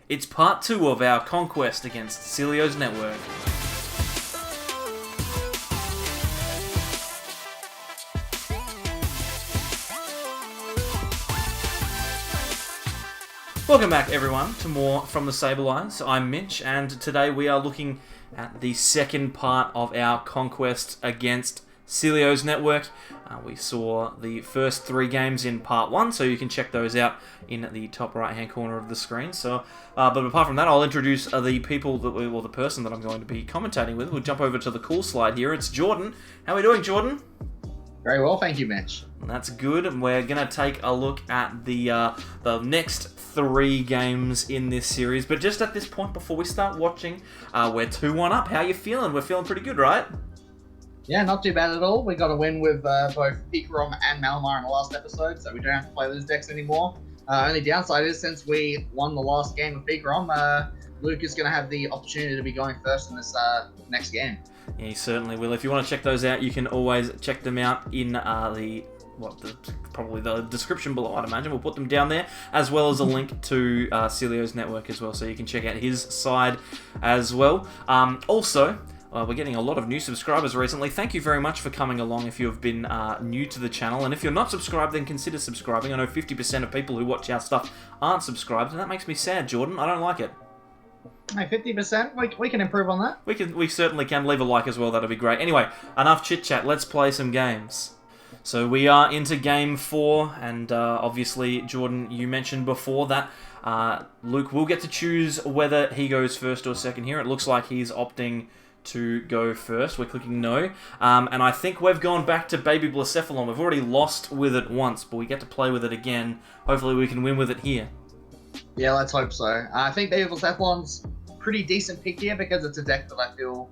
It's part 2 of our conquest against Celio's network. Welcome back, everyone, to more from the SAbleyes. I'm Mitch, and today we are looking at the second part of our conquest against Celio's network. We saw the first 3 games in part 1, so you can check those out in the top right-hand corner of the screen. But apart from that, I'll introduce the people the person that I'm going to be commentating with. We'll jump over to the cool slide here. It's Jordan. How are we doing, Jordan? Very well, thank you, Mitch. That's good, and we're going to take a look at the next 3 games in this series. But just at this point, before we start watching, we're 2-1 up. How you feeling? We're feeling pretty good, right? Yeah, not too bad at all. We got a win with both Pikarom and Malamar in the last episode, so we don't have to play those decks anymore. Only downside is, since we won the last game with Pikarom, Luke is going to have the opportunity to be going first in this next game. Yeah, he certainly will. If you want to check those out, you can always check them out in probably the description below, I'd imagine. We'll put them down there, as well as a link to Celio's network as well, so you can check out his side as well. We're getting a lot of new subscribers recently. Thank you very much for coming along if you have been new to the channel. And if you're not subscribed, then consider subscribing. I know 50% of people who watch our stuff aren't subscribed, and that makes me sad, Jordan. I don't like it. Hey, 50%? We can improve on that. We certainly can. Leave a like as well. That'll be great. Anyway, enough chit-chat. Let's play some games. So we are into Game 4, and obviously, Jordan, you mentioned before that Luke will get to choose whether he goes first or second here. It looks like he's opting to go first. We're clicking no. And I think we've gone back to Baby Blacephalon. We've already lost with it once, but we get to play with it again. Hopefully we can win with it here. Yeah, let's hope so. I think Baby Blacephalon's pretty decent pick here because it's a deck that I feel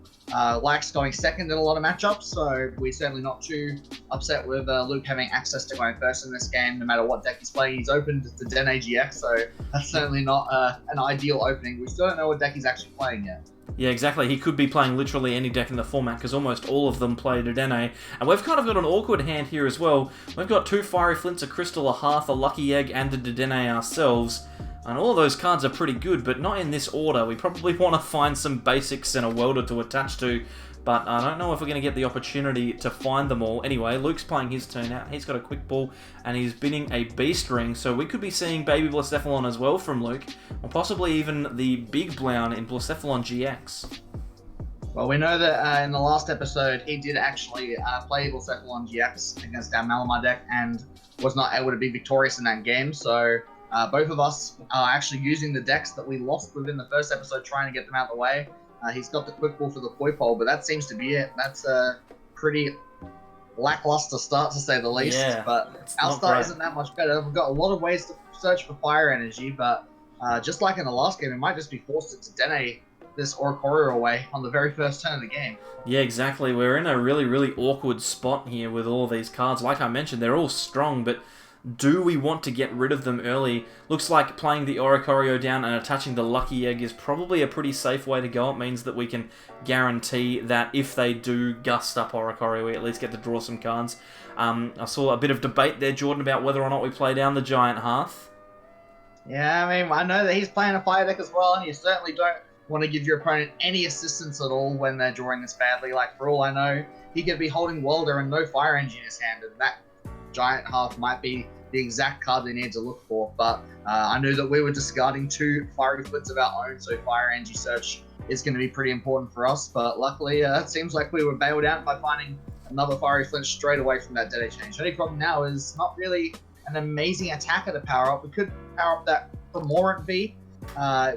likes going second in a lot of matchups, so we're certainly not too upset with Luke having access to going first in this game, no matter what deck he's playing. He's opened to Den AGX, so that's certainly not an ideal opening. We still don't know what deck he's actually playing yet. Yeah, exactly. He could be playing literally any deck in the format, because almost all of them play Dedenne. And we've kind of got an awkward hand here as well. We've got 2 Fiery Flints, a Crystal, a Hearth, a Lucky Egg, and a Dedenne ourselves. And all of those cards are pretty good, but not in this order. We probably want to find some basics and a welder to attach to, but I don't know if we're going to get the opportunity to find them all. Anyway, Luke's playing his turn out. He's got a Quick Ball, and he's binning a Beast Ring, so we could be seeing Baby Blacephalon as well from Luke, or possibly even the Big Blown in Blacephalon GX. Well, we know that in the last episode, he did actually play Blacephalon GX against our Malamar deck and was not able to be victorious in that game, so both of us are actually using the decks that we lost within the first episode, trying to get them out of the way. He's got the Quick Ball for the Koi Pole, but that seems to be it. That's a pretty lackluster start, to say the least. Yeah, but our start isn't that much better. We've got a lot of ways to search for fire energy, but just like in the last game, we might just be forced to Dene this Oricorio away on the very first turn of the game. Yeah, exactly. We're in a really, really awkward spot here with all of these cards. Like I mentioned, they're all strong, but do we want to get rid of them early? Looks like playing the Oricorio down and attaching the Lucky Egg is probably a pretty safe way to go. It means that we can guarantee that if they do gust up Oricorio, we at least get to draw some cards. I saw a bit of debate there, Jordan, about whether or not we play down the Giant Hearth. Yeah, I mean, I know that he's playing a fire deck as well, and you certainly don't want to give your opponent any assistance at all when they're drawing this badly. Like, for all I know, he could be holding Welder and no Fire Engine in his hand, and that Giant Hearth might be the exact card they need to look for. But I knew that we were discarding 2 Fiery Flints of our own, so Fire Energy Search is going to be pretty important for us. But luckily, it seems like we were bailed out by finding another Fiery Flint straight away from that Dead Exchange. The only problem now is not really an amazing attacker to power up. We could power up that Femorant V.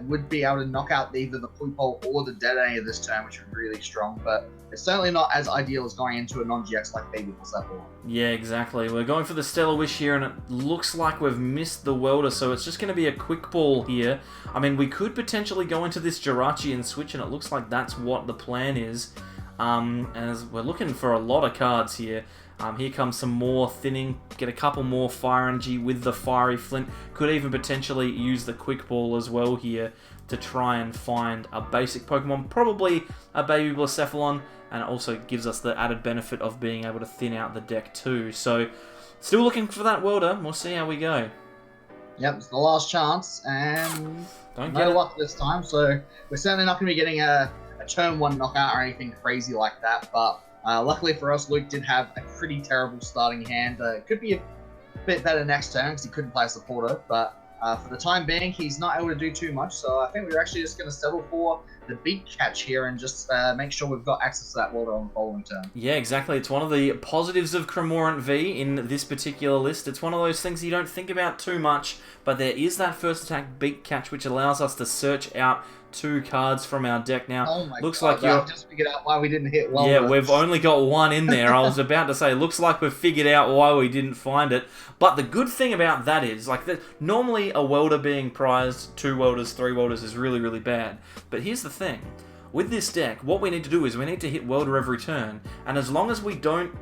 Would be able to knock out either the Poople or the Dedenne this turn, which would be really strong, but it's certainly not as ideal as going into a non-GX like Baby Blacephalon. Yeah, exactly. We're going for the Stellar Wish here, and it looks like we've missed the Welder, so it's just going to be a Quick Ball here. I mean, we could potentially go into this Jirachi and switch, and it looks like that's what the plan is. As we're looking for a lot of cards here. Here comes some more thinning. Get a couple more Fire Energy with the Fiery Flint. Could even potentially use the Quick Ball as well here to try and find a basic Pokemon. Probably a Baby Blacephalon. And it also gives us the added benefit of being able to thin out the deck too. So, still looking for that Welder. We'll see how we go. Yep, it's the last chance, and Don't no get it. luck this time. So we're certainly not going to be getting a turn 1 knockout or anything crazy like that. But luckily for us, Luke did have a pretty terrible starting hand. It could be a bit better next turn because he couldn't play a supporter. But for the time being, he's not able to do too much. So I think we're actually just going to settle for the big catch here and just make sure we've got access to that water on the following turn. Yeah, exactly. It's one of the positives of Cremorant V in this particular list. It's one of those things you don't think about too much, but there is that first attack big catch which allows us to search out 2 cards from our deck. Now, Oh my looks God, like you're... I've just figured out why we didn't hit Welder. Yeah, we've only got 1 in there. I was about to say, looks like we've figured out why we didn't find it. But the good thing about that is, like, normally a welder being prized, 2 welders, 3 welders is really, really bad. But here's the thing. With this deck, what we need to do is we need to hit welder every turn. And as long as we don't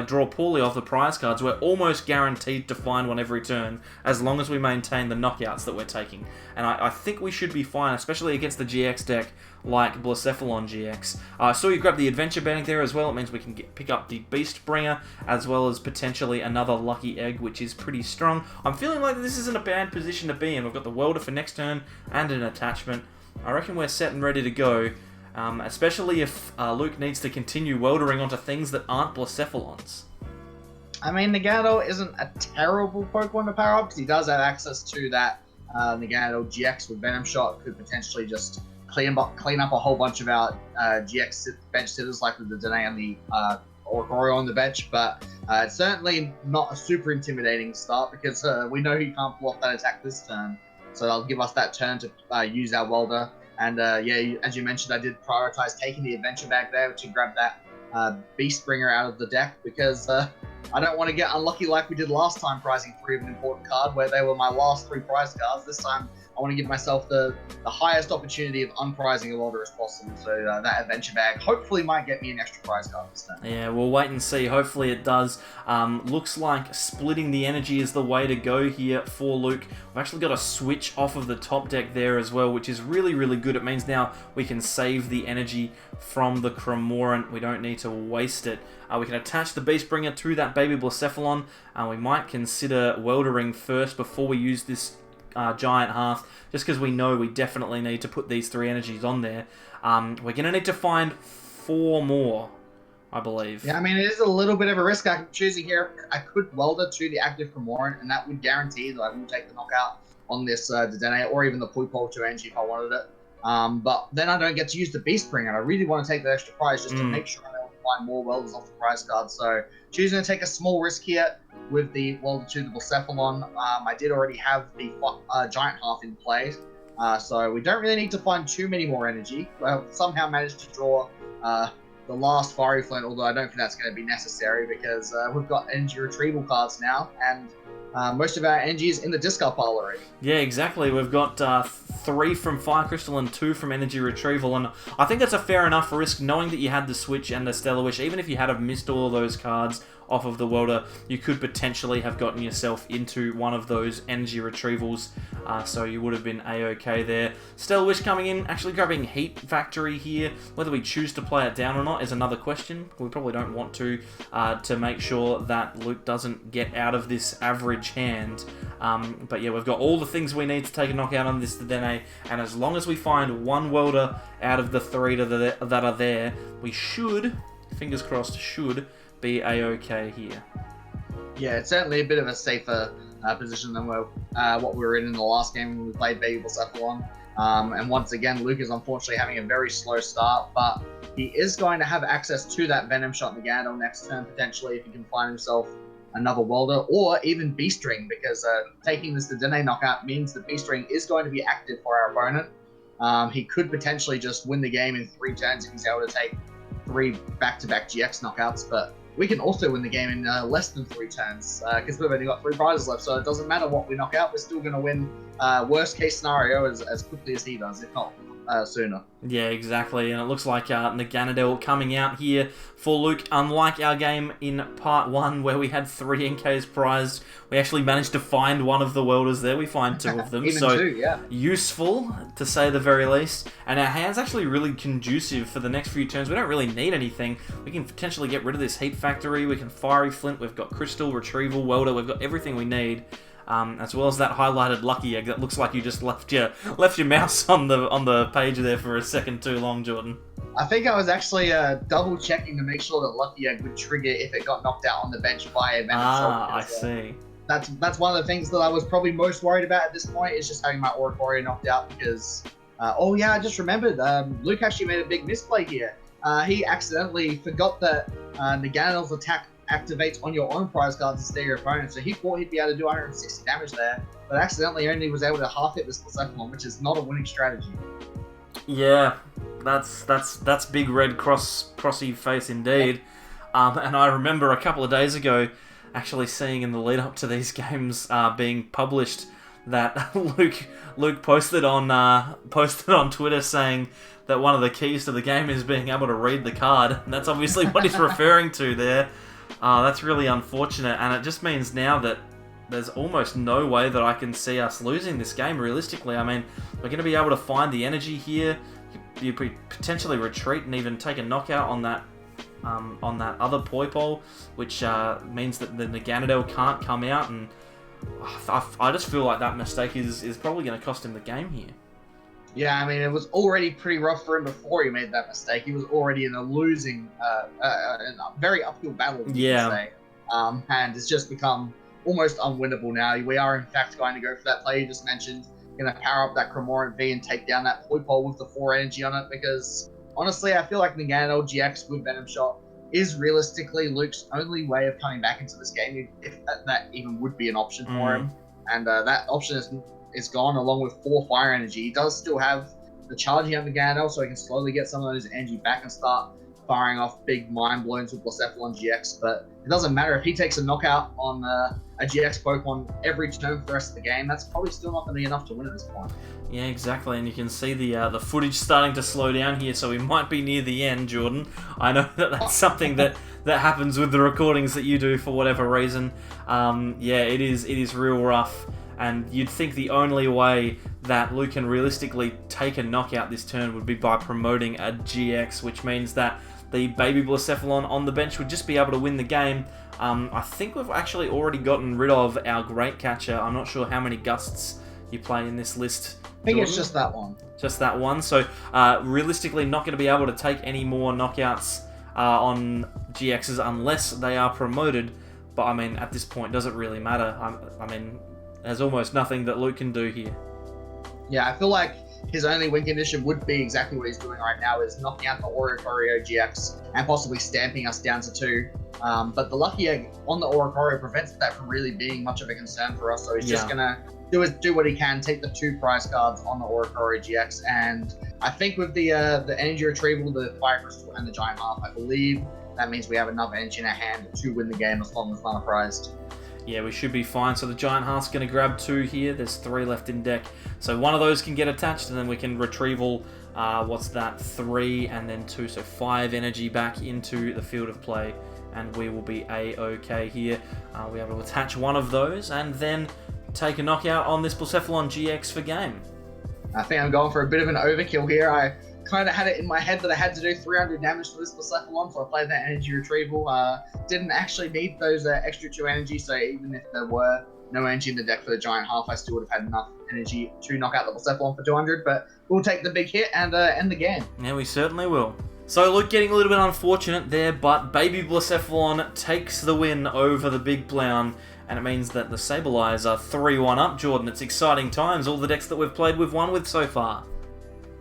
draw poorly off the prize cards, we're almost guaranteed to find one every turn, as long as we maintain the knockouts that we're taking. And I think we should be fine, especially against the GX deck like Blacephalon GX. I saw you grab the Adventure Bank there as well. It means we can pick up the Beast Bringer, as well as potentially another Lucky Egg, which is pretty strong. I'm feeling like this isn't a bad position to be in. We've got the Welder for next turn and an attachment. I reckon we're set and ready to go. Especially if Luke needs to continue weldering onto things that aren't Blacephalons. I mean, Nagano isn't a terrible Pokemon to power up because he does have access to that Nagano GX with Venom Shot. Could potentially just clean up a whole bunch of our GX bench sitters like the Dene and the Oricorio on the bench, but it's certainly not a super intimidating start because we know he can't pull off that attack this turn. So that'll give us that turn to use our Welder. And yeah, as you mentioned, I did prioritize taking the Adventure Bag there to grab that Beast Bringer out of the deck because I don't want to get unlucky like we did last time prizing 3 of an important card where they were my last 3 prize cards. This time I want to give myself the highest opportunity of unprizing a Welder as possible. So that Adventure Bag hopefully might get me an extra prize card this time. Yeah, we'll wait and see. Hopefully it does. Looks like splitting the energy is the way to go here for Luke. We've actually got a switch off of the top deck there as well, which is really, really good. It means now we can save the energy from the Cremorant. We don't need to waste it. We can attach the Beast Bringer to that baby Blacephalon. We might consider weldering first before we use this Giant Hearth, just because we know we definitely need to put these 3 energies on there. We're going to need to find 4 more, I believe. Yeah, I mean, it is a little bit of a risk I'm choosing here. I could Welder to the active Cremorant, and that would guarantee that I will take the knockout on this Dedenne, or even the Pulpol to energy if I wanted it. But then I don't get to use the Beast Bringer, and I really want to take that extra prize just to make sure I don't find more Welders off the prize card. So choosing to take a small risk here with the Welder to the Blacephalon. I did already have the Giant Hearth in play, so we don't really need to find too many more energy. Well, somehow managed to draw the last Fiery Flint, although I don't think that's going to be necessary because we've got energy retrieval cards now, and most of our energy is in the discard pile already. Yeah, exactly. We've got 3 from Fire Crystal and 2 from Energy Retrieval, and I think that's a fair enough risk, knowing that you had the Switch and the Stellar Wish. Even if you had have missed all of those cards off of the Welder, you could potentially have gotten yourself into one of those energy retrievals, so you would have been a-okay there. Stellar Wish coming in, actually grabbing Heat Factory here. Whether we choose to play it down or not is another question. We probably don't want to make sure that Luke doesn't get out of this average hand. But yeah, we've got all the things we need to take a knockout on this Dedenne, and as long as we find 1 Welder out of the 3 that are there, we should, fingers crossed, should be a-okay here. Yeah, it's certainly a bit of a safer position than what we were in the last game when we played Baby Blacephalon. And once again, Luke is unfortunately having a very slow start, but he is going to have access to that Venom Shot Nagano next turn, potentially, if he can find himself another Welder, or even Beast Ring, because taking this Dedenne knockout means that Beast Ring is going to be active for our opponent. He could potentially just win the game in 3 turns if he's able to take 3 back-to-back GX knockouts, but we can also win the game in less than 3 turns, because we've only got 3 prizes left, so it doesn't matter what we knock out, we're still going to win worst case scenario as quickly as he does, if not sooner. Yeah, exactly, and it looks like Naganadel coming out here for Luke. Unlike our game in part 1 where we had 3 NKs prized, we actually managed to find one of the Welders there. We find 2 of them, Even so 2, yeah. Useful to say the very least. And our hand's actually really conducive for the next few turns. We don't really need anything. We can potentially get rid of this Heat Factory. We can Fiery Flint. We've got Crystal, Retrieval, Welder. We've got everything we need. as well as that highlighted lucky egg that looks like you just left your mouse on the page there for a second too long, Jordan. I think I was actually double checking to make sure that lucky egg would trigger if it got knocked out on the bench by a I see. That's one of the things that I was probably most worried about at this point, is just having my Oricorio knocked out, because I just remembered, Luke actually made a big misplay here. He accidentally forgot that Naganador's attack activates on your own prize cards instead of your opponent, so he thought he'd be able to do 160 damage there, but accidentally only was able to half hit this Blacephalon, which is not a winning strategy. Yeah, that's big red crossy face indeed. And I remember a couple of days ago actually seeing in the lead up to these games being published that Luke posted on Twitter saying that one of the keys to the game is being able to read the card. And that's obviously what he's referring to there. That's really unfortunate, and it just means now that there's almost no way that I can see us losing this game realistically. I mean, we're going to be able to find the energy here. You could potentially retreat and even take a knockout on that other Poipole, which means that the Naganadel can't come out, and I just feel like that mistake is probably going to cost him the game here. Yeah, I mean, it was already pretty rough for him before he made that mistake. He was already in a losing, a very uphill battle, you could say. And it's just become almost unwinnable now. We are, in fact, going to go for that play you just mentioned. Going to power up that Cramorant V and take down that Poipole with the 4 energy on it, because, honestly, I feel like Naganadel GX with Venom Shot is realistically Luke's only way of coming back into this game, if that even would be an option for him. And that option is gone, along with 4 fire energy. He does still have the charging up Naganadel, so he can slowly get some of his energy back and start firing off big mind blows with Blacephalon GX, but it doesn't matter. If he takes a knockout on a GX Pokemon every turn for the rest of the game, that's probably still not going to be enough to win at this point. Yeah, exactly, and you can see the footage starting to slow down here, so we might be near the end, Jordan. I know that that's something that happens with the recordings that you do for whatever reason. Yeah, it is real rough, and you'd think the only way that Luke can realistically take a knockout this turn would be by promoting a GX, which means that the Baby Blacephalon on the bench would just be able to win the game. I think we've actually already gotten rid of our Great Catcher. I'm not sure how many Gusts you play in this list, I think it's just that one. Just that one. So realistically not going to be able to take any more knockouts on GXs unless they are promoted. But I mean, at this point, does it really matter? I mean, there's almost nothing that Luke can do here. Yeah, I feel like his only win condition would be exactly what he's doing right now, is knocking out the Oricorio GX and possibly stamping us down to 2. But the Lucky Egg on the Oricorio prevents that from really being much of a concern for us, so he's just going to do what he can, take the 2 prize cards on the Oricorio GX, and I think with the energy retrieval, the Fire Crystal, and the Giant Half, I believe that means we have enough energy in our hand to win the game as long as none are prized. Yeah, we should be fine. So the Giant Heart's going to grab 2 here. There's 3 left in deck. So one of those can get attached, and then we can retrieval, 3 and then 2. So 5 energy back into the field of play, and we will be A-OK here. We're able to attach one of those, and then take a knockout on this Blacephalon GX for game. I think I'm going for a bit of an overkill here. I kind of had it in my head that I had to do 300 damage to this Blacephalon, so I played that energy retrieval. Didn't actually need those extra 2 energy, so even if there were no energy in the deck for the Giant Half, I still would have had enough energy to knock out the Blacephalon for 200, but we'll take the big hit and end the game. Yeah, we certainly will. So Luke getting a little bit unfortunate there, but Baby Blacephalon takes the win over the Big Blown, and it means that the SAbleyes are 3-1 up, Jordan. It's exciting times. All the decks that we've played, we've won with so far.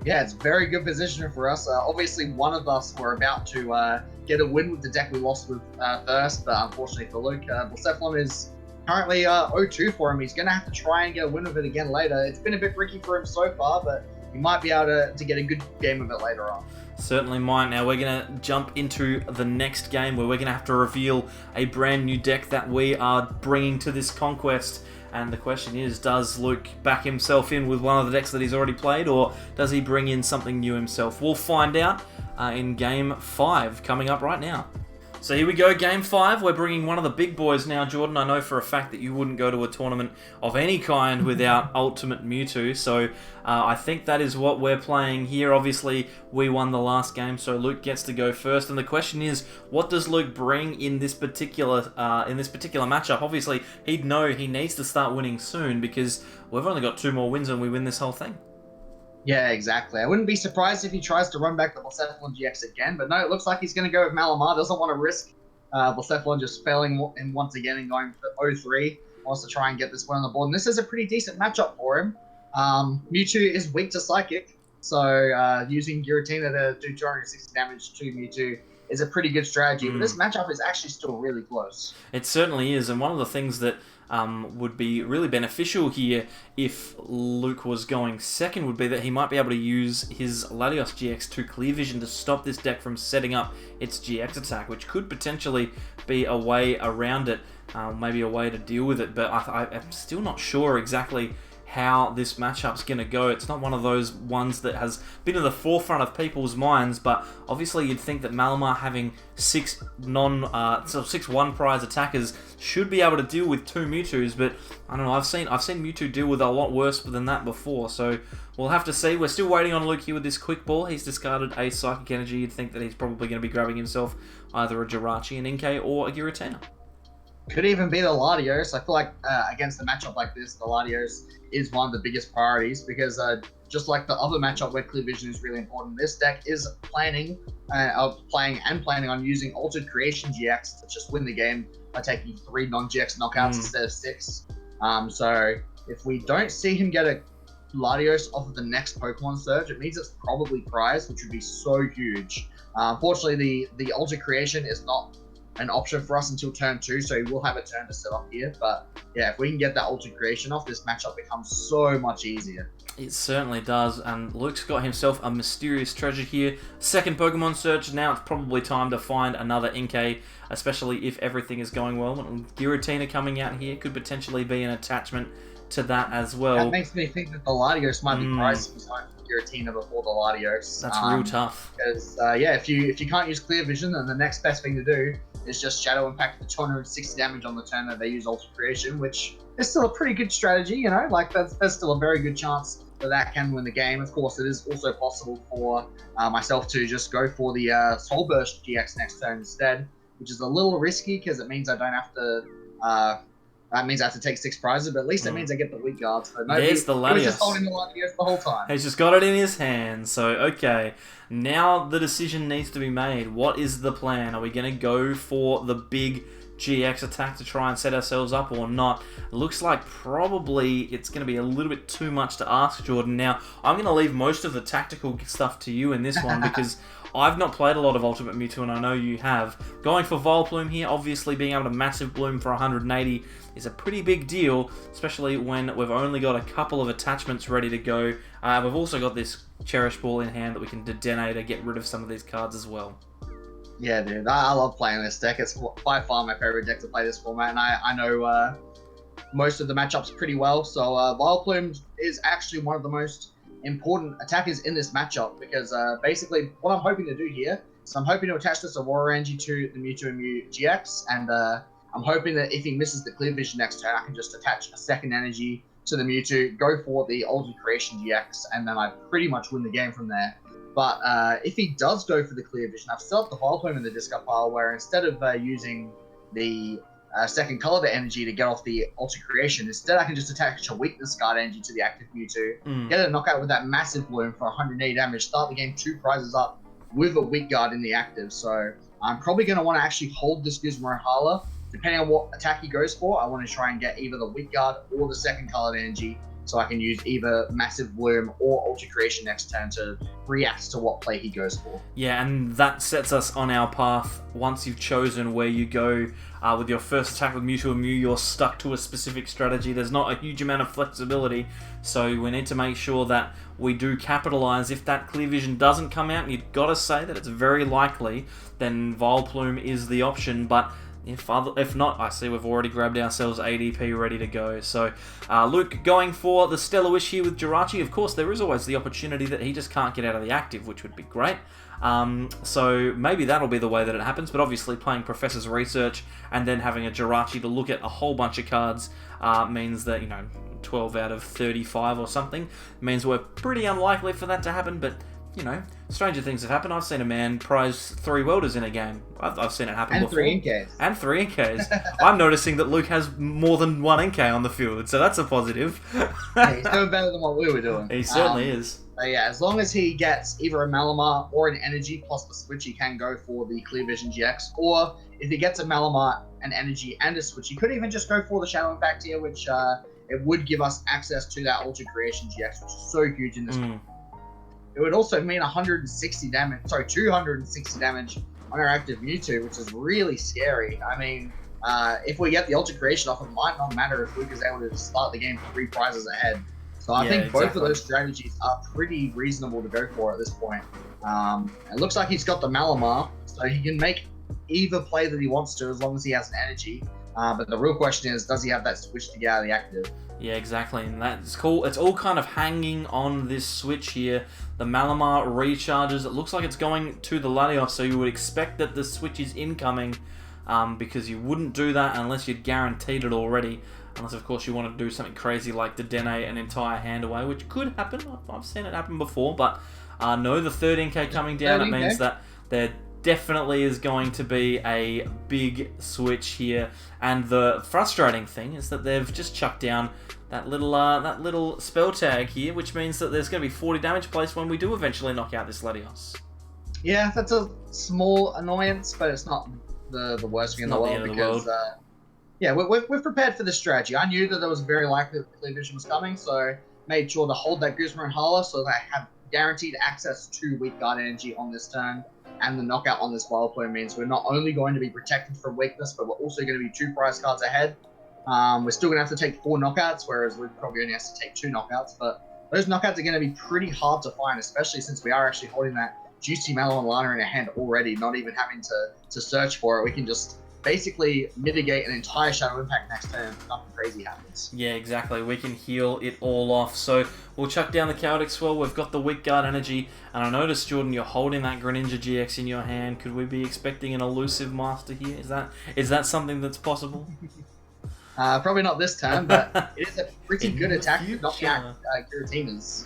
Yeah, it's very good position for us. Obviously, one of us were about to get a win with the deck we lost with first, but unfortunately for Luke, Blacephalon is currently 0-2 for him. He's going to have to try and get a win with it again later. It's been a bit tricky for him so far, but he might be able to get a good game of it later on. Certainly might. Now we're going to jump into the next game where we're going to have to reveal a brand new deck that we are bringing to this conquest. And the question is, does Luke back himself in with one of the decks that he's already played, or does he bring in something new himself? We'll find out in Game 5 coming up right now. So here we go, Game 5. We're bringing one of the big boys now, Jordan. I know for a fact that you wouldn't go to a tournament of any kind without Ultimate Mewtwo, so I think that is what we're playing here. Obviously, we won the last game, so Luke gets to go first. And the question is, what does Luke bring in this particular matchup? Obviously, he'd know he needs to start winning soon because we've only got 2 more wins and we win this whole thing. Yeah, exactly. I wouldn't be surprised if he tries to run back the Blacephalon GX again, but no, it looks like he's going to go with Malamar. Doesn't want to risk Blacephalon just failing once again and going for 0-3. Wants to try and get this one on the board, and this is a pretty decent matchup for him. Mewtwo is weak to Psychic, so using Giratina to do 260 damage to Mewtwo is a pretty good strategy, but this matchup is actually still really close. It certainly is, and one of the things that would be really beneficial here if Luke was going second would be that he might be able to use his Latios GX to Clear Vision to stop this deck from setting up its GX attack, which could potentially be a way around it, maybe a way to deal with it, but I'm still not sure exactly how this matchup's going to go. It's not one of those ones that has been in the forefront of people's minds, but obviously you'd think that Malamar having 6 1 prize attackers should be able to deal with 2 Mewtwo's, but I don't know, I've seen Mewtwo deal with a lot worse than that before, so we'll have to see. We're still waiting on Luke here with this quick ball. He's discarded a Psychic Energy. You'd think that he's probably going to be grabbing himself either a Jirachi, an Inkay, or a Giratina. Could even be the Latios. I feel like against a matchup like this, the Latios is one of the biggest priorities because just like the other matchup where Clear Vision is really important, this deck is planning on using Altered Creation GX to just win the game by taking 3 non-GX knockouts instead of 6. So if we don't see him get a Latios off of the next Pokemon Surge, it means it's probably prized, which would be so huge. Unfortunately, the Altered Creation is not an option for us until turn 2, so he will have a turn to set up here. But yeah, if we can get that Altered Creation off, this matchup becomes so much easier. It certainly does, and Luke's got himself a mysterious treasure here. Second Pokemon Search, now it's probably time to find another Inkay, especially if everything is going well. Giratina coming out here could potentially be an attachment to that as well. That makes me think that the Latios might be priced for Giratina before the Latios. That's real tough. Because yeah, if you can't use Clear Vision, then the next best thing to do is just Shadow Impact for 260 damage on the turn that they use Altered Creation, which is still a pretty good strategy, you know? Like, there's still a very good chance that can win the game. Of course, it is also possible for myself to just go for the Soul Burst GX next turn instead, which is a little risky because it means I don't have to... that means I have to take 6 prizes, but at least it means I get the weak guard. So no, there's the Latios. He was just holding the Latios the whole time. He's just got it in his hand. So, okay. Now the decision needs to be made. What is the plan? Are we going to go for the big GX attack to try and set ourselves up or not? Looks like probably it's going to be a little bit too much to ask, Jordan. Now, I'm going to leave most of the tactical stuff to you in this one because I've not played a lot of Ultimate Mewtwo, and I know you have. Going for Vileplume here, obviously being able to Massive Bloom for 180 is a pretty big deal, especially when we've only got a couple of attachments ready to go. We've also got this Cherish Ball in hand that we can Dedenne to get rid of some of these cards as well. Yeah, dude, I love playing this deck. It's by far my favorite deck to play this format, and I know most of the matchups pretty well. So Vileplume is actually one of the most important attackers in this matchup because basically what I'm hoping to do here is I'm hoping to attach this Aurora Energy to the Mewtwo and Mew GX, and I'm hoping that if he misses the Clear Vision next turn, I can just attach a second energy to the Mewtwo, go for the Altered Creation GX, and then I pretty much win the game from there. But if he does go for the Clear Vision, I've still got the Vileplume in the discard pile where instead of using the second color energy to get off the Altered Creation, instead I can just attach a Weakness Guard energy to the active Mewtwo, get a knockout with that Massive Bloom for 180 damage, start the game 2 prizes up with a Weak Guard in the active. So I'm probably going to want to actually hold this Gizmo Hala. Depending on what attack he goes for, I want to try and get either the Weak Guard or the second colored energy so I can use either Massive Bloom or Altered Creation next turn to react to what play he goes for. Yeah, and that sets us on our path. Once you've chosen where you go with your first attack with Mewtwo and Mew, you're stuck to a specific strategy. There's not a huge amount of flexibility, so we need to make sure that we do capitalize. If that Clear Vision doesn't come out, and you've got to say that it's very likely, then Vileplume is the option, but If not, I see we've already grabbed ourselves ADP ready to go. So Luke going for the Stellar Wish here with Jirachi. Of course, there is always the opportunity that he just can't get out of the active, which would be great. So maybe that'll be the way that it happens, but obviously playing Professor's Research and then having a Jirachi to look at a whole bunch of cards means that, 12 out of 35 or something means we're pretty unlikely for that to happen, but stranger things have happened. I've seen a man prize 3 welders in a game. I've seen it happen and before. 3 Inks. And 3 Inks. I'm noticing that Luke has more than 1 Ink on the field, so that's a positive. Yeah, he's doing better than what we were doing. He certainly is. But yeah, as long as he gets either a Malamar or an Energy plus the Switch, he can go for the Clear Vision GX. Or if he gets a Malamar, an Energy, and a Switch, he could even just go for the Shadow Impact here, which it would give us access to that Ultra Creation GX, which is so huge in this. It would also mean 260 damage on our active Mewtwo, which is really scary. I mean, if we get the Ultra Creation off, it might not matter if Luke is able to start the game 3 prizes ahead. So I think both of those strategies are pretty reasonable to go for at this point. It looks like he's got the Malamar, so he can make either play that he wants to as long as he has an Energy. But the real question is, does he have that Switch to get out of the active? Yeah, exactly, and that's cool. It's all kind of hanging on this Switch here. The Malamar recharges. It looks like it's going to the Latios, so you would expect that the Switch is incoming, because you wouldn't do that unless you'd guaranteed it already. Unless, of course, you want to do something crazy like Dedenne an entire hand away, which could happen. I've seen it happen before, but no, the 3rd Inke coming down, it means that there definitely is going to be a big switch here. And the frustrating thing is that they've just chucked down that little spell tag here, which means that there's going to be 40 damage placed when we do eventually knock out this Latios. Yeah, that's a small annoyance, but it's not the worst thing in the world because yeah, we're prepared for this strategy. I knew that there was very likely that the Clear Vision was coming, so made sure to hold that Guzma and Hala so that I have guaranteed access to Weak Guard Energy on this turn. And the knockout on this wild play means we're not only going to be protected from weakness, but we're also going to be 2 prize cards ahead. We're still going to have to take 4 knockouts, whereas Luke probably only has to take 2 knockouts. But those knockouts are going to be pretty hard to find, especially since we are actually holding that juicy Mallow Lana in our hand already, not even having to search for it. We can just basically mitigate an entire Shadow Impact next turn if nothing crazy happens. Yeah, exactly. We can heal it all off. So we'll chuck down the Chaotic Swell. We've got the Weak Guard Energy. And I noticed, Jordan, you're holding that Greninja GX in your hand. Could we be expecting an Elusive Master here? Is that something that's possible? Probably not this turn, but it is a pretty good attack to knock out Giratinas.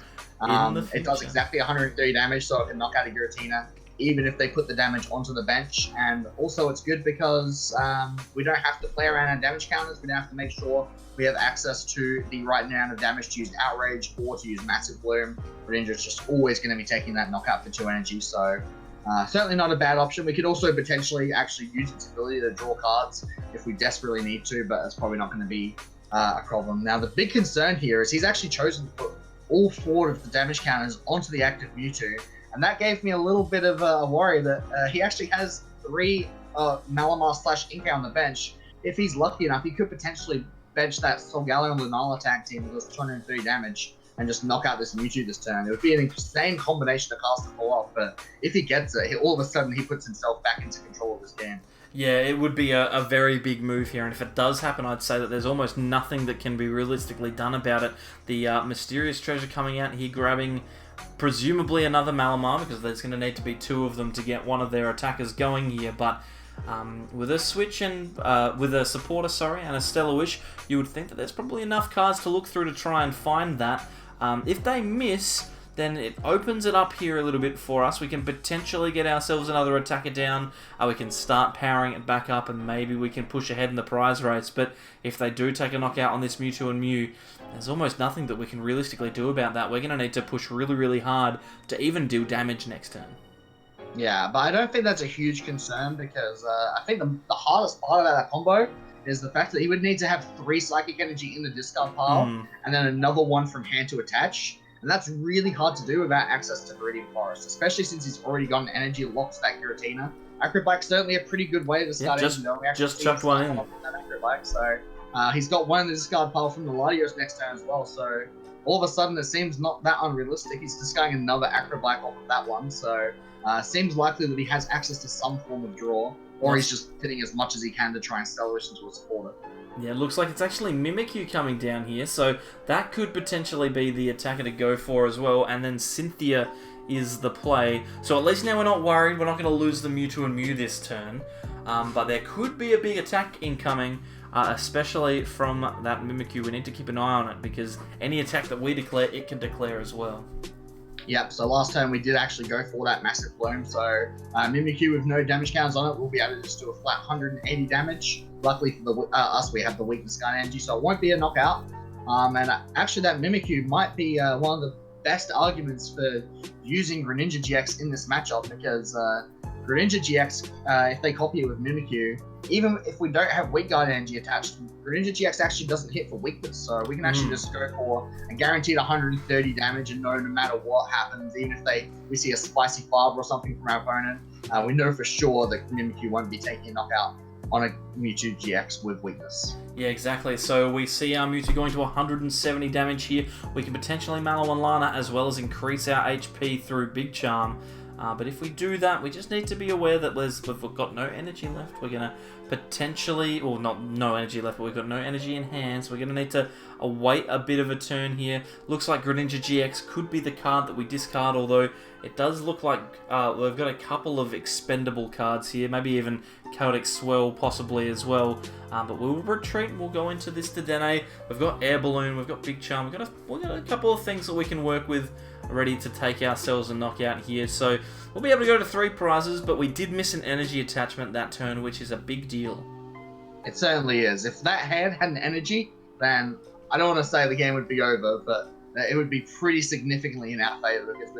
It does exactly 130 damage, so it can knock out a Giratina, even if they put the damage onto the bench. And also it's good because we don't have to play around our damage counters. We don't have to make sure we have access to the right amount of damage to use Outrage or to use Massive Bloom. Greninja's just always going to be taking that knockout for 2 energy, so certainly not a bad option. We could also potentially actually use its ability to draw cards if we desperately need to, but that's probably not going to be a problem. Now, the big concern here is he's actually chosen to put all 4 of the damage counters onto the active Mewtwo, and that gave me a little bit of a worry that he actually has 3 Malamar/Inka on the bench. If he's lucky enough, he could potentially bench that Solgaleo Lunala tag team that does 230 damage and just knock out this Mewtwo this turn. It would be an insane combination of cards to pull off, but if he gets it, all of a sudden he puts himself back into control of this game. Yeah, it would be a very big move here, and if it does happen, I'd say that there's almost nothing that can be realistically done about it. The Mysterious Treasure coming out here, grabbing presumably another Malamar, because there's going to need to be 2 of them to get one of their attackers going here, but with a switch and with a supporter, and a Stellar Wish, you would think that there's probably enough cards to look through to try and find that. If they miss, then it opens it up here a little bit for us. We can potentially get ourselves another attacker down. We can start powering it back up, and maybe we can push ahead in the prize race. But if they do take a knockout on this Mewtwo and Mew, there's almost nothing that we can realistically do about that. We're going to need to push really, really hard to even deal damage next turn. Yeah, but I don't think that's a huge concern because I think the hardest part about that combo is the fact that he would need to have 3 Psychic Energy in the discard pile and then another one from hand to attach. And that's really hard to do without access to Viridian Forest, especially since he's already got an energy locked to that Giratina. Acrobike's certainly a pretty good way to start just chucked one in. Acrobike, so he's got one in the discard pile from the Latios next turn as well, so all of a sudden it seems not that unrealistic. He's discarding another Acrobike off of that one, so seems likely that he has access to some form of draw. or he's just hitting as much as he can to try and Celio into a supporter. Yeah, it looks like it's actually Mimikyu coming down here, so that could potentially be the attacker to go for as well, and then Cynthia is the play. So at least now we're not worried, we're not going to lose the Mewtwo and Mew this turn, but there could be a big attack incoming, especially from that Mimikyu. We need to keep an eye on it, because any attack that we declare, it can declare as well. Yep, so last turn we did actually go for that massive bloom, so Mimikyu with no damage counters on it will be able to just do a flat 180 damage. Luckily for us, we have the weakness gun energy, so it won't be a knockout. And actually that Mimikyu might be one of the best arguments for using Greninja GX in this matchup, because Greninja GX, if they copy it with Mimikyu, even if we don't have Weak Guard energy attached, Greninja GX actually doesn't hit for weakness, so we can actually just go for a guaranteed 130 damage and know no matter what happens, even if we see a spicy fiber or something from our opponent, we know for sure that Mimikyu won't be taking a knockout on a Mewtwo GX with weakness. Yeah, exactly. So we see our Mewtwo going to 170 damage here. We can potentially Mallow and Lana, as well as increase our HP through Big Charm. But if we do that, we just need to be aware that we've got no energy left. We're going to potentially, well, not no energy left, but we've got no energy in hand, so we're going to need to wait a bit of a turn here. Looks like Greninja GX could be the card that we discard, although it does look like we've got a couple of expendable cards here, maybe even Chaotic Swell possibly as well. But we'll retreat and we'll go into this Dedenne. We've got Air Balloon, we've got Big Charm, we've got a couple of things that we can work with ready to take ourselves a knockout here. So we'll be able to go to 3 prizes, but we did miss an energy attachment that turn, which is a big deal. It certainly is. If that hand had an energy, then I don't want to say the game would be over, but it would be pretty significantly in our favor, because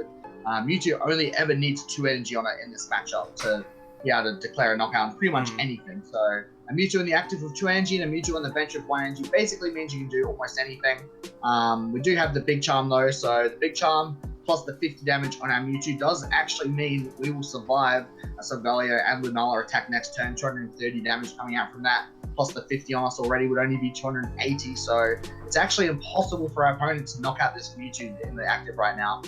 Mewtwo only ever needs 2 energy on it in this matchup to be able to declare a knockout on pretty much anything. So a Mewtwo in the active with 2 energy and a Mewtwo on the bench with 1 energy basically means you can do almost anything. We do have the Big Charm though, so the Big Charm plus the 50 damage on our Mewtwo does actually mean we will survive a SAbleyes and Lunala attack next turn. 230 damage coming out from that, plus the 50 on us already would only be 280, so it's actually impossible for our opponent to knock out this Mewtwo in the active right now.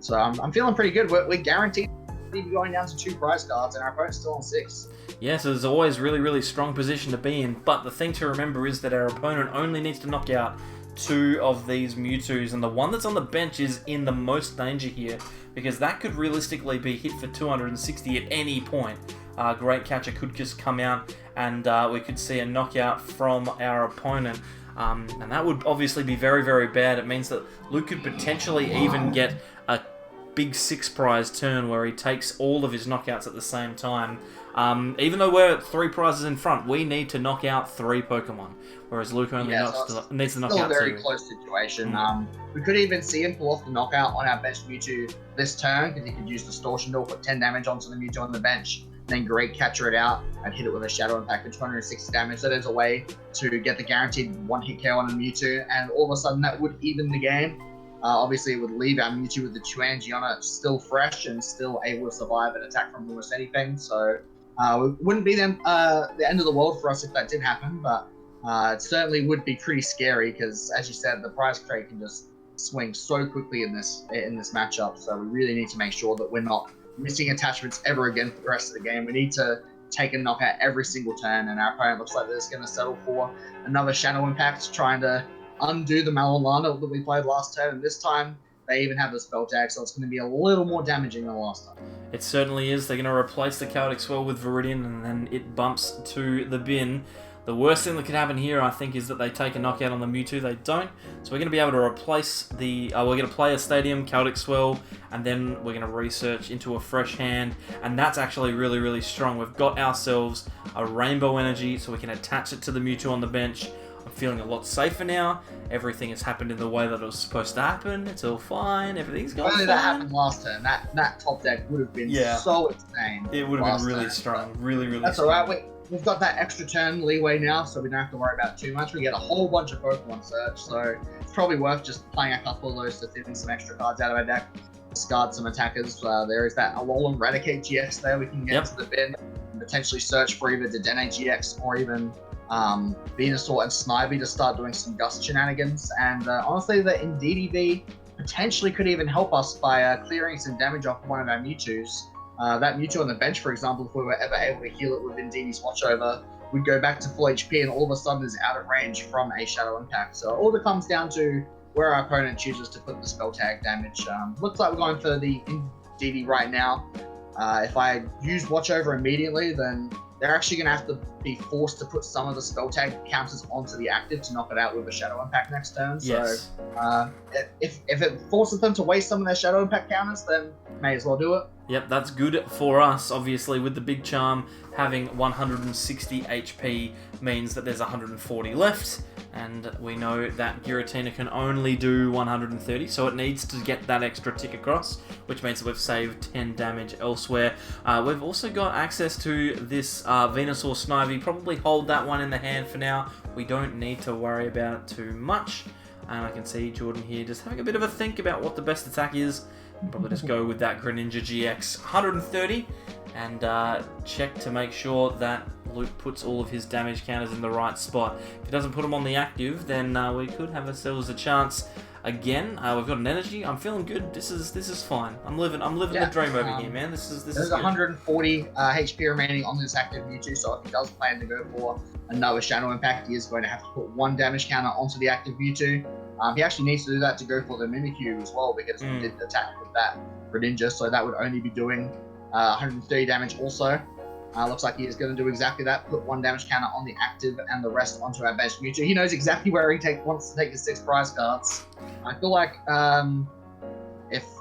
So I'm feeling pretty good. We're guaranteed to be going down to 2 prize cards, and our opponent's still on 6. Yeah, so there's always really strong position to be in, but the thing to remember is that our opponent only needs to knock out 2 of these Mewtwo's, and the one that's on the bench is in the most danger here, because that could realistically be hit for 260 at any point. Great Catcher could just come out, and we could see a knockout from our opponent. And that would obviously be very bad. It means that Luke could potentially even get a big 6 prize turn where he takes all of his knockouts at the same time. Even though we're 3 prizes in front, we need to knock out 3 Pokemon, whereas Luke only needs to knock out 2. Still a very close situation. We could even see him pull off the knockout on our bench Mewtwo this turn, because he could use Distortion to put 10 damage onto the Mewtwo on the bench, then Great Catcher it out and hit it with a Shadow Impact for 260 damage. So there's a way to get the guaranteed 1-hit KO on a Mewtwo, and all of a sudden that would even the game. Obviously, it would leave our Mewtwo with the 2 energy on it still fresh and still able to survive an attack from almost anything. So it wouldn't be the end of the world for us if that did happen, but it certainly would be pretty scary, because, as you said, the prize crate can just swing so quickly in this matchup. So we really need to make sure that we're not missing attachments ever again for the rest of the game. We need to take a knockout every single turn, and our opponent looks like they're just going to settle for another Shadow Impact, trying to undo the Malolana that we played last turn, and this time they even have the spell tag, so it's going to be a little more damaging than last time. It certainly is. They're going to replace the Chaotic Swell with Viridian, and then it bumps to the bin. The worst thing that could happen here, I think, is that they take a knockout on the Mewtwo. They don't. So we're going to be able to replace the... we're going to play a Stadium, Chaotic Swell, and then we're going to research into a fresh hand. And that's actually really strong. We've got ourselves a Rainbow Energy, so we can attach it to the Mewtwo on the bench. I'm feeling a lot safer now. Everything has happened in the way that it was supposed to happen. It's all fine. Everything's going fine. Only that happened last turn. That top deck would have been so insane. It would have been really strong. Really that's strong. That's alright. We've got that extra turn leeway now, so we don't have to worry about it too much. We get a whole bunch of Pokemon search, so it's probably worth just playing a couple of those to thin some extra cards out of our deck. Discard some attackers. There is that Alolan Raticate GX there we can get to the bin, and potentially search for either Dedenne GX or even Venusaur and Snivy to start doing some Gust shenanigans. And honestly, the Indeedee V potentially could even help us by clearing some damage off one of our Mewtwo's. that Mewtwo on the bench, for example, if we were ever able to heal it with Indeedie's Watchover, we'd go back to full HP and all of a sudden is out of range from a Shadow Impact. So all that comes down to where our opponent chooses to put the spell tag damage. Looks like we're going for the Indeedie right now. If I use Watchover immediately, then they're actually going to have to be forced to put some of the spell tag counters onto the active to knock it out with a Shadow Impact next turn. Yes. So if it forces them to waste some of their Shadow Impact counters, then may as well do it. Yep, that's good for us, obviously, with the big charm having 160 HP means that there's 140 left, and we know that Giratina can only do 130, so it needs to get that extra tick across, which means that we've saved 10 damage elsewhere. We've also got access to this Venusaur Snivy. Probably hold that one in the hand for now. We don't need to worry about it too much. And I can see Jordan here just having a bit of a think about what the best attack is. Probably just go with that Greninja GX 130 and check to make sure that Luke puts all of his damage counters in the right spot. If he doesn't put them on the active, then we could have ourselves a chance again. We've got an energy. I'm feeling good. This is fine. I'm living the dream over here, man. This is There's good. 140 HP remaining on this active Mewtwo, so if he does plan to go for another Shadow Impact, he is going to have to put one damage counter onto the active Mewtwo. He actually needs to do that to go for the Mimikyu as well, because we did attack with that Greninja, so that would only be doing 130 damage also. Looks like he is going to do exactly that, put one damage counter on the active and the rest onto our bench Mewtwo. He knows exactly where he wants to take his 6 prize cards. I feel like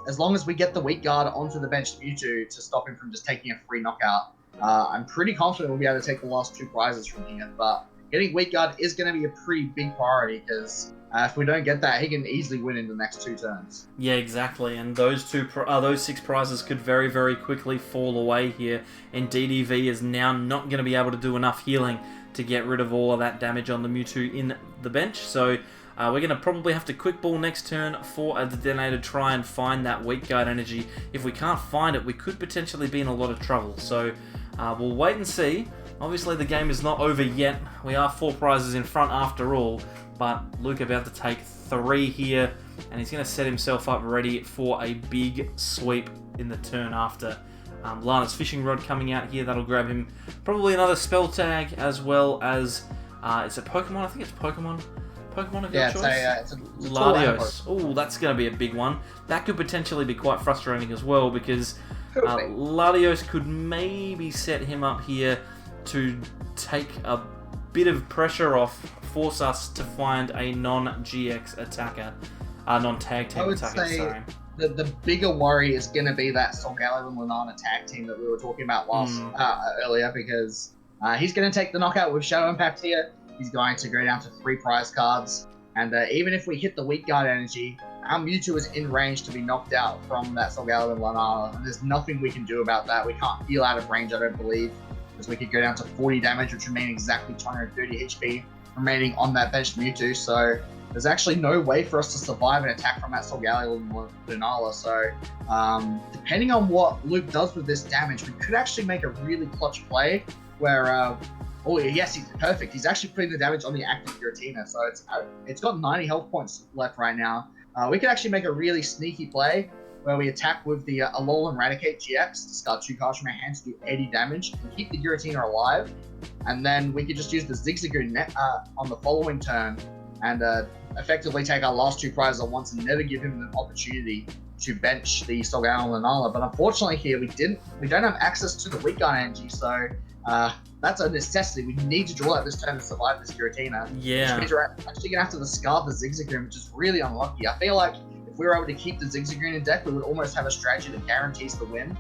as long as we get the weak guard onto the bench Mewtwo to stop him from just taking a free knockout, I'm pretty confident we'll be able to take the last 2 prizes from here. But getting weak guard is going to be a pretty big priority, because if we don't get that, he can easily win in the next 2 turns. Yeah, exactly. And those 6 prizes could very, very quickly fall away here. And DDV is now not going to be able to do enough healing to get rid of all of that damage on the Mewtwo in the bench. So we're going to probably have to quick ball next turn for a Dedenne to try and find that weak guard energy. If we can't find it, we could potentially be in a lot of trouble. So we'll wait and see. Obviously, the game is not over yet. We are 4 prizes in front after all. But Luke about to take 3 here, and he's going to set himself up ready for a big sweep in the turn after. Lana's Fishing Rod coming out here, that'll grab him. Probably another spell tag, as well as, it's a Pokemon, I think it's Pokemon of your choice? It's a Latios. Oh, that's going to be a big one. That could potentially be quite frustrating as well, because Latios could maybe set him up here to take a bit of pressure off, force us to find a non-GX attacker, non-tag team attacker, sorry. The bigger worry is going to be that Solgaleo and Lunana tag team that we were talking about earlier, because he's going to take the knockout with Shadow Impact here. He's going to go down to 3 prize cards, and even if we hit the weak guard energy, our Mewtwo is in range to be knocked out from that Solgaleo and Lunana, and there's nothing we can do about that. We can't heal out of range, I don't believe, because we could go down to 40 damage, which would mean exactly 230 HP remaining on that benched Mewtwo, so there's actually no way for us to survive an attack from that Solgaleo and Lunala. So depending on what Luke does with this damage, we could actually make a really clutch play where yes, he's perfect. He's actually putting the damage on the active Giratina, so it's got 90 health points left right now. We could actually make a really sneaky play where we attack with the Alolan Raticate GX, discard 2 cards from our hand to do 80 damage, and keep the Giratina alive. And then we could just use the Zigzagoon on the following turn and effectively take our last 2 prizes at once and never give him an opportunity to bench the Solgaleo and Lunala. But unfortunately here, we don't have access to the weak guard energy, so that's a necessity. We need to draw out this turn to survive this Giratina. Yeah. Which means we're actually going to have to discard the Zigzagoon, which is really unlucky. I feel like if we were able to keep the Zigzagoon in deck, we would almost have a strategy that guarantees the win.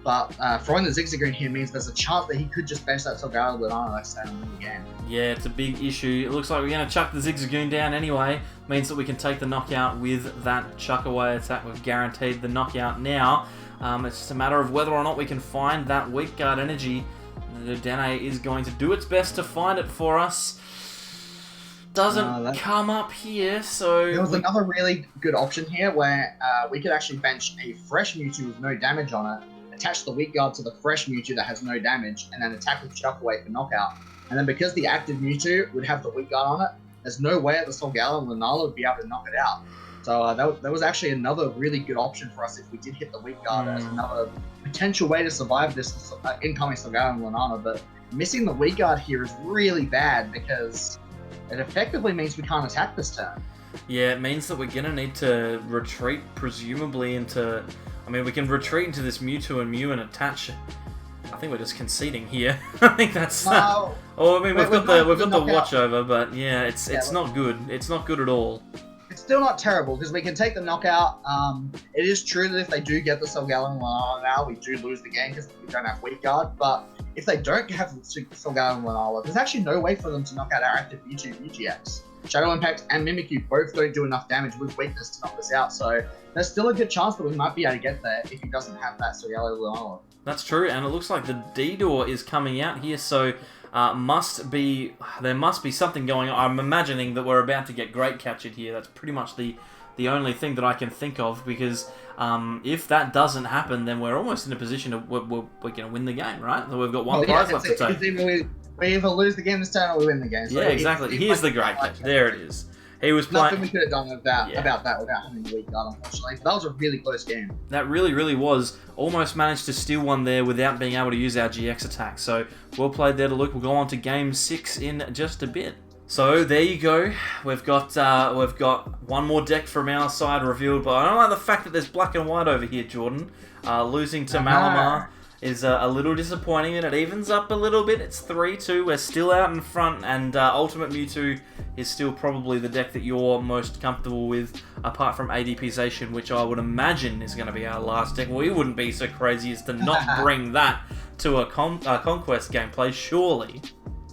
But throwing the Zigzagoon here means there's a chance that he could just bench that Solgaleo Lunala next turn and win the game. Yeah, it's a big issue. It looks like we're going to chuck the Zigzagoon down anyway. Means that we can take the knockout with that chuck away attack. We've guaranteed the knockout now. It's just a matter of whether or not we can find that weak guard energy. The Dedenne is going to do its best to find it for us. Doesn't come up here, so... There was another really good option here where we could actually bench a fresh Mewtwo with no damage on it, attach the weak guard to the fresh Mewtwo that has no damage, and then attack with Chuck Away for knockout. And then because the active Mewtwo would have the weak guard on it, there's no way that the Solgaleo and Lunala would be able to knock it out. So that was actually another really good option for us if we did hit the weak guard as another potential way to survive this incoming Solgaleo and Lunana. But missing the weak guard here is really bad because it effectively means we can't attack this turn. Yeah, it means that we're going to need to retreat, presumably, into... I mean, we can retreat into this Mewtwo and Mew and attach... I think we're just conceding here. I think that's... I mean, we've got the watch over, but yeah, it's not good. It's not good at all. It's still not terrible, because we can take the knockout. It is true that if they do get the Solgaleo and Lunala now, we do lose the game because we don't have weak guard, but if they don't have Solgaleo and Lunala, there's actually no way for them to knock out our active Mewtwo VGX. Shadow Impact and Mimikyu both don't do enough damage with weakness to knock this out, so there's still a good chance that we might be able to get there if he doesn't have that Solgaleo and Lunala. That's true, and it looks like the D-Door is coming out here, so there must be something going on. I'm imagining that we're about to get Great Captured here. That's pretty much the only thing that I can think of, because if that doesn't happen, then we're almost in a position of we're going to win the game, right? So we've got one prize left to take. We either lose the game this turn or we win the game. So yeah, exactly. Here's the Great Capture. There it is. He was playing... Nothing we could have done about that without having the weak guard, unfortunately. But that was a really close game. That really, really was. Almost managed to steal one there without being able to use our GX attack. So, well played there to Luke. We'll go on to Game 6 in just a bit. So, there you go. We've got one more deck from our side revealed, but I don't like the fact that there's black and white over here, Jordan. Losing to Malamar is a little disappointing, and it evens up a little bit. It's 3-2. We're still out in front, and Ultimate Mewtwo is still probably the deck that you're most comfortable with, apart from ADPization, which I would imagine is going to be our last deck. We wouldn't be so crazy as to not bring that to a Conquest gameplay, surely.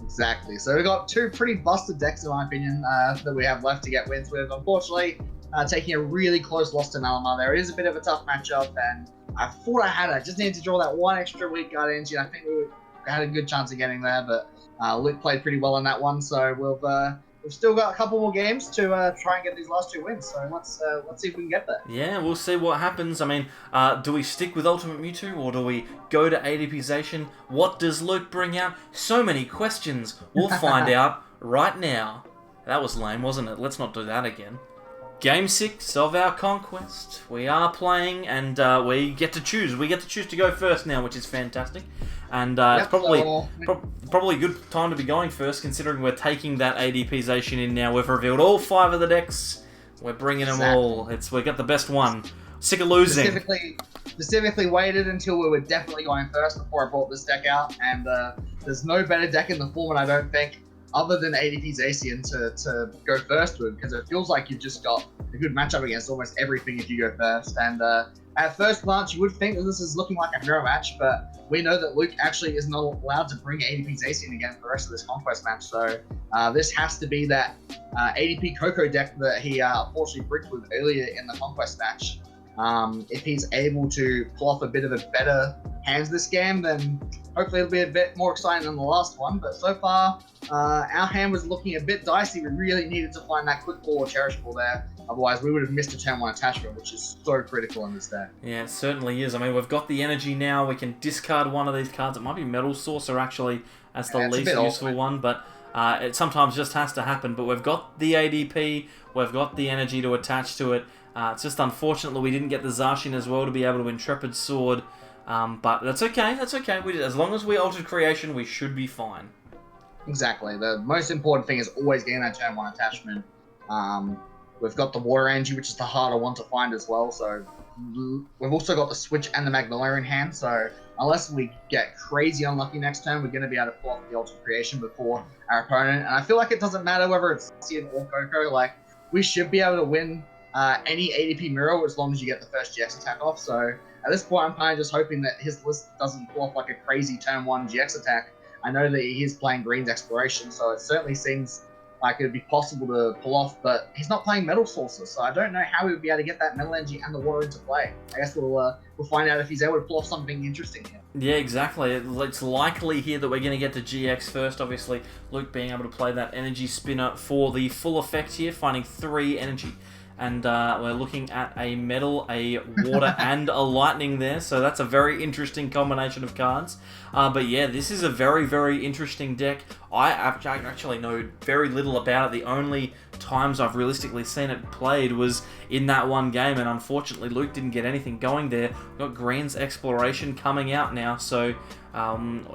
Exactly. So we've got two pretty busted decks, in my opinion, that we have left to get wins with. Unfortunately, taking a really close loss to Malamar there. It is a bit of a tough matchup, and I thought I had it. I just needed to draw that one extra weak guard energy. I think we had a good chance of getting there, but Luke played pretty well on that one. So we've still got a couple more games to try and get these last two wins. So let's see if we can get there. Yeah, we'll see what happens. I mean, do we stick with Ultimate Mewtwo or do we go to ADPization? What does Luke bring out? So many questions. We'll find out right now. That was lame, wasn't it? Let's not do that again. Game 6 of our Conquest. We are playing, and we get to choose. We get to choose to go first now, which is fantastic. And it's probably a good time to be going first, considering we're taking that ADPization in now. We've revealed all 5 of the decks. We're bringing them all. We got the best one. Sick of losing. Specifically waited until we were definitely going first before I brought this deck out, and there's no better deck in the format, I don't think, other than ADP's Zacian to go first with, because it feels like you've just got a good matchup against almost everything if you go first. And at first glance, you would think that this is looking like a mirror match, but we know that Luke actually is not allowed to bring ADP's Zacian again for the rest of this Conquest match. So this has to be that ADP Coco deck that he unfortunately bricked with earlier in the Conquest match. If he's able to pull off a bit of a better hands this game, then hopefully it'll be a bit more exciting than the last one. But so far, our hand was looking a bit dicey. We really needed to find that quick ball or cherish ball there. Otherwise, we would have missed a turn 1 attachment, which is so critical in this deck. Yeah, it certainly is. I mean, we've got the energy now. We can discard one of these cards. It might be Metal Saucer, actually, as the least useful one, but it sometimes just has to happen. But we've got the ADP. We've got the energy to attach to it. It's just unfortunate that we didn't get the Zacian as well to be able to Intrepid Sword. But that's okay. That's okay. As long as we Altered Creation, we should be fine. Exactly. The most important thing is always getting that turn 1 attachment. We've got the Water Energy, which is the harder one to find as well. So we've also got the Switch and the Magnolia in hand. So unless we get crazy unlucky next turn, we're going to be able to pull off the Altered Creation before our opponent. And I feel like it doesn't matter whether it's Zacian or Coco. Like, we should be able to win any ADP mirror as long as you get the first GX attack off. So at this point, I'm kind of just hoping that his list doesn't pull off like a crazy turn 1 GX attack. I know that he's playing Green's Exploration, so it certainly seems like it would be possible to pull off, but he's not playing Metal Saucer, so I don't know how he would be able to get that Metal Energy and the Water into play. I guess we'll find out if he's able to pull off something interesting here. Yeah, exactly. It's likely here that we're going to get to GX first, obviously. Luke being able to play that Energy Spinner for the full effect here, finding 3 energy. And we're looking at a metal, a water, and a lightning there. So that's a very interesting combination of cards. But yeah, this is a very, very interesting deck. I actually know very little about it. The only times I've realistically seen it played was in that one game, and unfortunately Luke didn't get anything going there. We've got Green's Exploration coming out now, so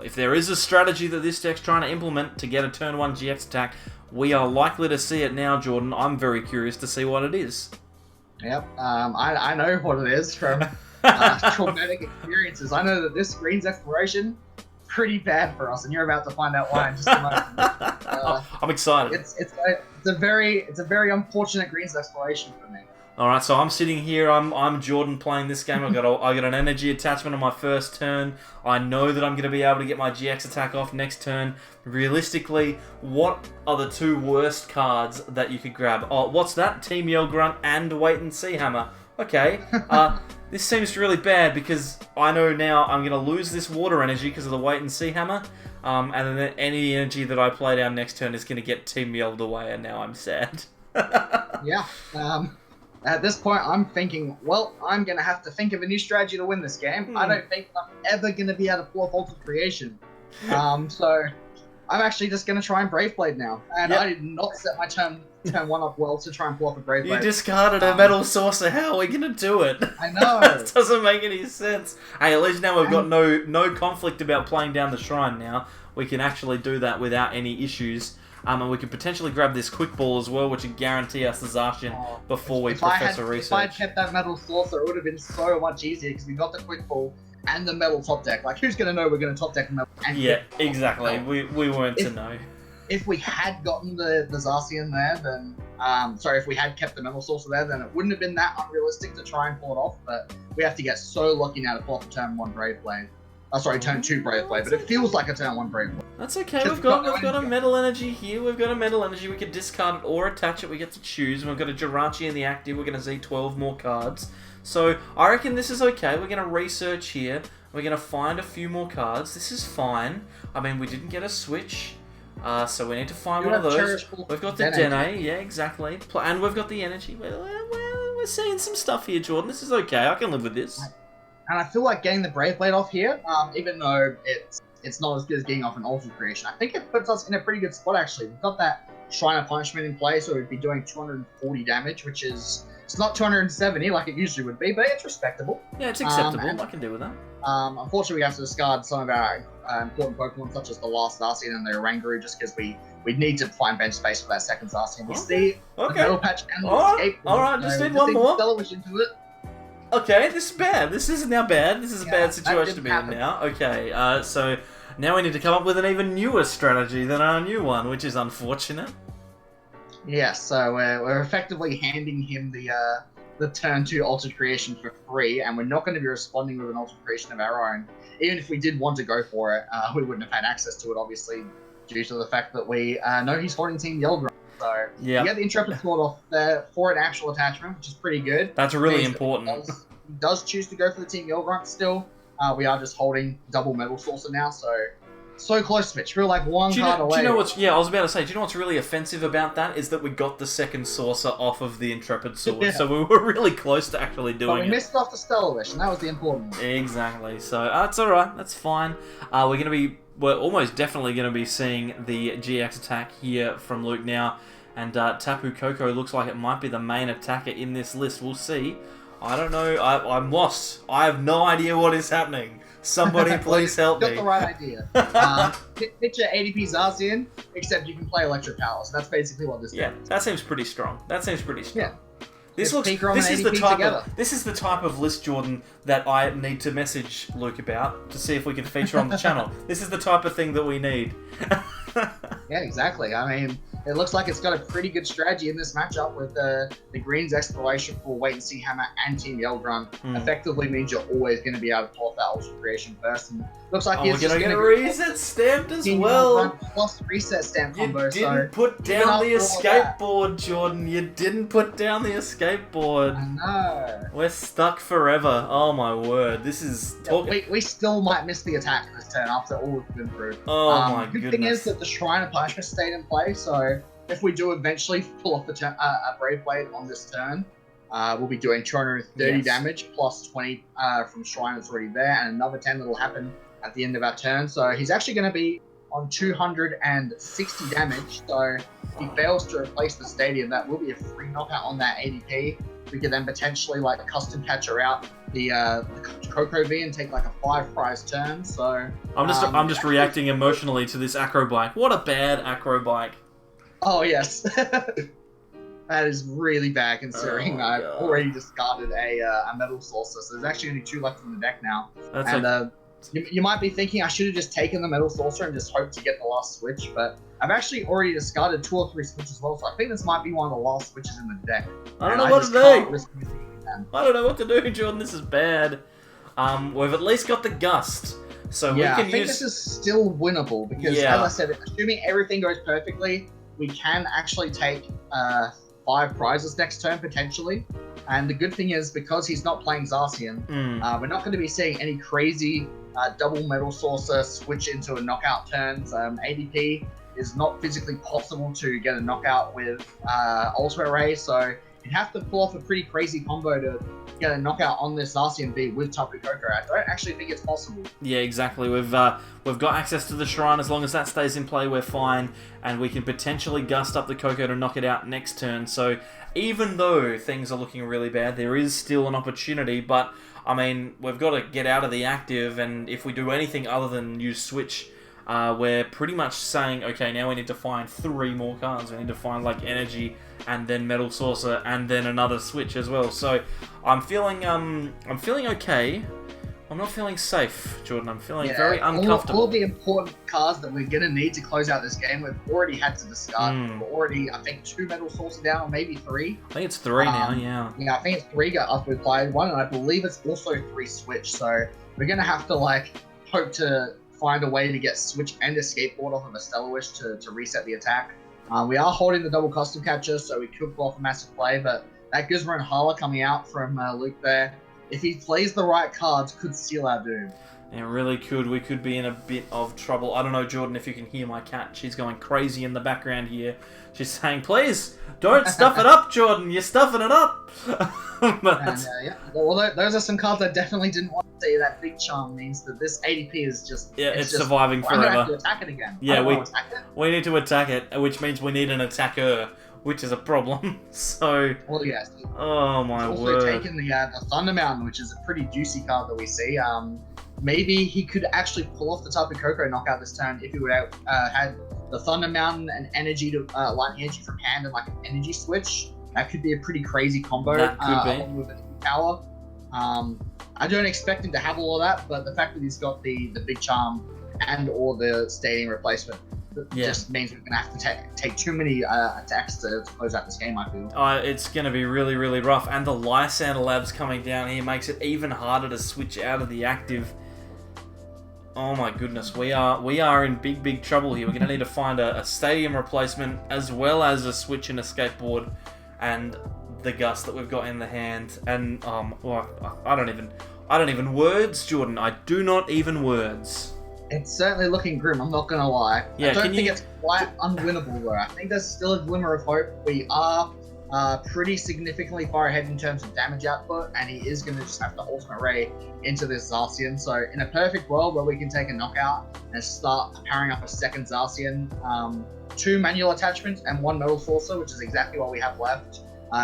if there is a strategy that this deck's trying to implement to get a turn 1 GX attack, we are likely to see it now, Jordan. I'm very curious to see what it is. Yep, I know what it is from traumatic experiences. I know that this Green's Exploration, pretty bad for us, and you're about to find out why in just a moment. I'm excited. It's a very unfortunate Green's Exploration for me. Alright, so I'm sitting here, I'm Jordan playing this game. I got an energy attachment on my first turn. I know that I'm going to be able to get my GX attack off next turn. Realistically, what are the 2 worst cards that you could grab? Oh, what's that? Team Yell Grunt and Wait and See Hammer. Okay, this seems really bad because I know now I'm going to lose this water energy because of the Wait and See Hammer. And then any energy that I play down next turn is going to get Team Yelled away, and now I'm sad. Yeah, at this point, I'm thinking, well, I'm going to have to think of a new strategy to win this game. I don't think I'm ever going to be able to pull off Altered Creation. So I'm actually just going to try and Brave Blade now. And I did not set my turn 1 up well to try and pull off a Brave Blade. You discarded a Metal Saucer. How are we going to do it? I know. It doesn't make any sense. Hey, at least now we've got no conflict about playing down the Shrine now. We can actually do that without any issues. And we could potentially grab this Quick Ball as well, which would guarantee us the Zacian before we Professor Research. If I'd kept that Metal Saucer, it would have been so much easier because we got the Quick Ball and the Metal top deck. Like, who's going to know we're going to top deck Metal? And yeah, exactly. We weren't to know. If we had gotten the Zacian there, then... if we had kept the Metal Saucer there, then it wouldn't have been that unrealistic to try and pull it off, but we have to get so lucky now to pull off a turn 1 Brave Blade. Turn 2 Brave Blade, but it feels like a turn 1 Brave Blade. That's okay, we've got a Metal Energy here, we've got a Metal Energy, we can discard it or attach it, we get to choose, and we've got a Jirachi in the active, we're going to see 12 more cards. So, I reckon this is okay, we're going to research here, we're going to find a few more cards, this is fine. I mean, we didn't get a switch, so we need to find one of those. We've got the Dene, yeah, exactly, and we've got the Energy. We're seeing some stuff here, Jordan, this is okay, I can live with this. And I feel like getting the Brave Blade off here, even though it's not as good as getting off an Altered Creation, I think it puts us in a pretty good spot, actually. We've got that Shrine of Punishment in play, so we'd be doing 240 damage, which is... It's not 270 like it usually would be, but it's respectable. Yeah, it's acceptable. I can deal with that. Unfortunately, we have to discard some of our important Pokemon, such as the last Zacian and the Oranguru, just because we need to find bench space for that second Zacian. We see the Metal Patch and the Escape. Alright, just need one more. Into it. Okay, this is bad. This isn't now bad. This is a bad situation to be in now. Okay, so now we need to come up with an even newer strategy than our new one, which is unfortunate. Yeah, so we're effectively handing him the turn 2 Altered Creation for free, and we're not going to be responding with an Altered Creation of our own. Even if we did want to go for it, we wouldn't have had access to it, obviously, due to the fact that we know he's holding Team Yeldrum. So you get the Intrepid Sword off there for an actual attachment, which is pretty good. That's really important. He does choose to go for the Team Yeldrum still. We are just holding double Metal Saucer now, so close to it. We're like one card away. Do you know what's... Yeah, I was about to say, do you know what's really offensive about that? Is that we got the second Saucer off of the Intrepid Sword, so we were really close to actually doing it. But we missed off the Stellar Wish, and that was the important one. Exactly, so that's alright, that's fine. We're almost definitely going to be seeing the GX attack here from Luke now, and Tapu Koko looks like it might be the main attacker in this list. We'll see. I don't know. I'm lost. I have no idea what is happening. Somebody please help me. Got the right idea. Picture ADP Zacian, except you can play Electric Power, so that's basically what this is. Yeah, that seems pretty strong. Yeah. This is the type of list, Jordan, that I need to message Luke about to see if we can feature on the channel. This is the type of thing that we need. Yeah, exactly. I mean, it looks like it's got a pretty good strategy in this matchup with the Green's Exploration for Wait and See Hammer and Team Yeldrum. Effectively means you're always going to be able to pull off that Ultra Creation first. And looks like he's just going to get a reset stamped as well. Plus reset stamp combo. You didn't put down the escape board, Jordan. You didn't put down the escape board. I know. We're stuck forever. Oh my word. This is... We still might miss the attack this turn after all we've been through. Oh my goodness. goodness. Good thing is that the Shrine of Punishment stayed in play, so if we do eventually pull off a Brave Blade on this turn, we'll be doing 230 damage plus 20 from Shrine that's already there, and another 10 that'll happen at the end of our turn. So he's actually going to be on 260 damage. So if he fails to replace the Stadium, that will be a free knockout on that ADP. We could then potentially like custom catcher out the Coco V and take like a 5-prize turn. So I'm just reacting emotionally to this Acro Bike. What a bad Acro Bike. Oh yes. That is really bad considering I've already discarded a Metal Saucer. So there's actually only 2 left in the deck now. You might be thinking I should have just taken the Metal Saucer and just hoped to get the last switch, but I've actually already discarded 2 or 3 switches as well, so I think this might be one of the last switches in the deck. I don't know what to do. I don't know what to do, Jordan. This is bad. We've at least got the Gust, so we can I think this is still winnable because, as I said, assuming everything goes perfectly, we can actually take 5 prizes next turn potentially. And the good thing is, because he's not playing Zacian, we're not going to be seeing any crazy double Metal Saucer switch into a knockout turns. ADP is not physically possible to get a knockout with Ultimate Ray, so you'd have to pull off a pretty crazy combo to get a knockout on this Zacian V with Tapu Koko. I don't actually think it's possible. Yeah, exactly. We've got access to the Shrine. As long as that stays in play, we're fine, and we can potentially Gust up the Koko to knock it out next turn. So even though things are looking really bad, there is still an opportunity, but I mean, we've got to get out of the active, and if we do anything other than use Switch, we're pretty much saying, okay, now we need to find 3 more cards. We need to find like Energy, and then Metal Saucer, and then another Switch as well. So I'm feeling okay. I'm not feeling safe, Jordan. I'm feeling very uncomfortable. All the important cards that we're going to need to close out this game, we've already had to discard. We're already, I think, 2 Metal Saucer down, or maybe 3. I think it's 3 now, yeah. Yeah, I think it's 3 after we played 1, and I believe it's also 3 Switch. So we're going to have to, like, hope to find a way to get Switch and a Skateboard off of a Stellar Wish to reset the attack. We are holding the double Custom Catcher, so we could pull off a massive play, but that Guzma and Hala coming out from Luke there, if he plays the right cards, could seal our doom. It really could. We could be in a bit of trouble. I don't know, Jordan, if you can hear my cat. She's going crazy in the background here. She's saying, please, don't stuff it up, Jordan. You're stuffing it up. Well, those are some cards I definitely didn't want to see. That Big Charm means that this ADP is just... Yeah, it's surviving forever. I'm going to have to attack it again. Yeah, we need to attack it, which means we need an attacker, which is a problem. So... Well, yes. Oh, my word. Also taken the Thunder Mountain, which is a pretty juicy card that we see. Maybe he could actually pull off the Tapu Koko knockout this turn if he would have had the Thunder Mountain and Energy to Lightning Energy from hand and like an Energy Switch. That could be a pretty crazy combo. That could be. Along with a power. I don't expect him to have all of that, but the fact that he's got the Big Charm and or the Stadium replacement just means we're going to have to take too many attacks to close out this game, I feel. It's going to be really, really rough. And the Lysander Labs coming down here makes it even harder to switch out of the active. Oh my goodness, we are in big, big trouble here. We're going to need to find a Stadium replacement as well as a Switch and a Skateboard and the Gust that we've got in the hand. And I don't even words, Jordan. I do not even words. It's certainly looking grim, I'm not going to lie. Yeah, I don't think it's quite unwinnable though. I think there's still a glimmer of hope. We are pretty significantly far ahead in terms of damage output, and he is going to just have to Ultimate Ray into this Zacian. So in a perfect world where we can take a knockout and start powering up a second Zacian, 2 manual attachments and 1 Metal Saucer, which is exactly what we have left,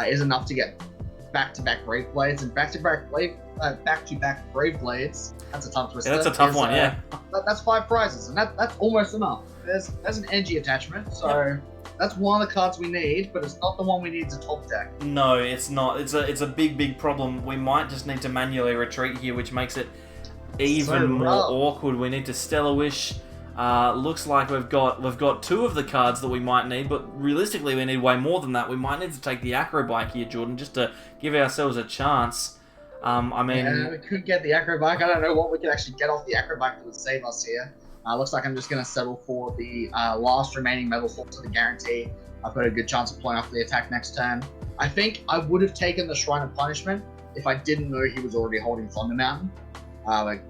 is enough to get back-to-back Brave Blades, and back-to-back Brave Blades. That's a tough twist. Yeah, that's a tough one, yeah. That's 5 prizes, and that's almost enough. There's an Energy attachment, so that's one of the cards we need, but it's not the one we need to top deck. No, it's not. It's a big, big problem. We might just need to manually retreat here, which makes it even more awkward. We need to Stellar Wish. Looks like we've got 2 of the cards that we might need, but realistically we need way more than that. We might need to take the Acro Bike here, Jordan, just to give ourselves a chance. We could get the Acro Bike. I don't know what we could actually get off the Acro Bike that would save us here. Looks like I'm just going to settle for the last remaining Metal Saucer to guarantee I've got a good chance of pulling off the attack next turn. I think I would have taken the Shrine of Punishment if I didn't know he was already holding Thunder Mountain.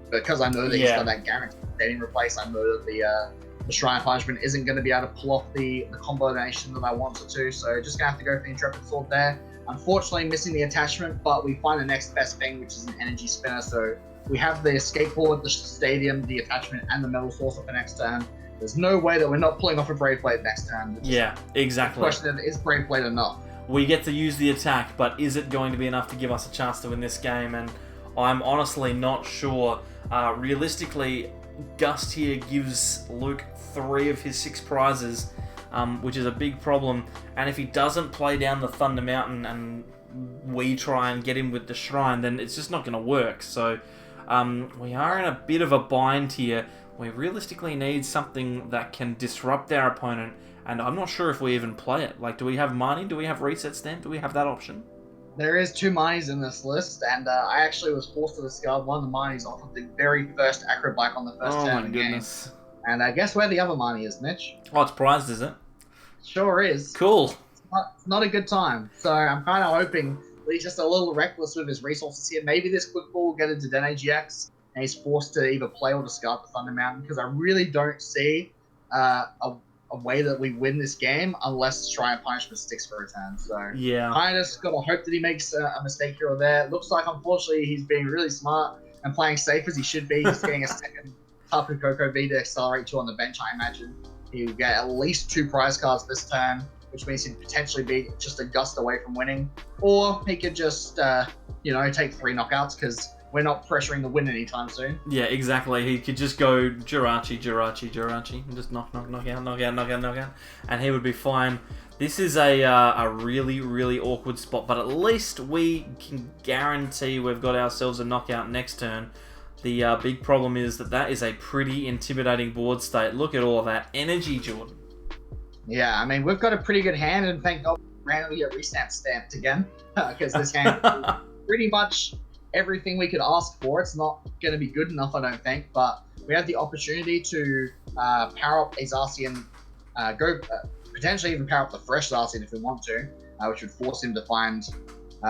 Because I know that he's got that guaranteed Stadium replace, I know that the Shrine of Punishment isn't going to be able to pull off the combination that I wanted to, so just going to have to go for the Intrepid Sword there. Unfortunately, missing the attachment, but we find the next best thing, which is an Energy Spinner, so we have the Skateboard, the Stadium, the attachment, and the Metal Source for next turn. There's no way that we're not pulling off a Brave Blade next turn. Yeah, exactly. The question is Brave Blade enough? We get to use the attack, but is it going to be enough to give us a chance to win this game? And I'm honestly not sure. Realistically, Gust here gives Luke 3 of his 6 prizes, which is a big problem. And if he doesn't play down the Thunder Mountain and we try and get him with the Shrine, then it's just not going to work. So we are in a bit of a bind here. We realistically need something that can disrupt our opponent, and I'm not sure if we even play it. Like, do we have mining? Do we have reset stand? Do we have that option? There is 2 monies in this list, and I actually was forced to discard one of the monies off of the very first Acrobike on the first turn of the game. And guess where the other money is, Mitch? Oh, it's prized, is it? Sure is. Cool. It's not a good time, so I'm kind of hoping that he's just a little reckless with his resources here. Maybe this quick ball will get into Dene GX, and he's forced to either play or discard the Thunder Mountain, because I really don't see a way that we win this game unless Shrine of Punishment sticks for a turn. So yeah, I just got to hope that he makes a mistake here or there. It looks like, unfortunately, he's being really smart and playing safe as he should be. He's getting a second Tapu Koko V to accelerate 2 on the bench, I imagine. He'll get at least 2 prize cards this turn, which means he'd potentially be just a gust away from winning. Or he could just, take 3 knockouts, because we're not pressuring the win anytime soon. Yeah, exactly. He could just go Jirachi, and just knock out, and he would be fine. This is a really, really awkward spot, but at least we can guarantee we've got ourselves a knockout next turn. The big problem is that is a pretty intimidating board state. Look at all of that energy, Jordan. Yeah, I mean, we've got a pretty good hand, and thank God we randomly get restamp stamped again, because this hand is pretty much everything we could ask for. It's not going to be good enough, I don't think, but we have the opportunity to power up a Zacian, potentially even power up the fresh Zacian if we want to, which would force him to find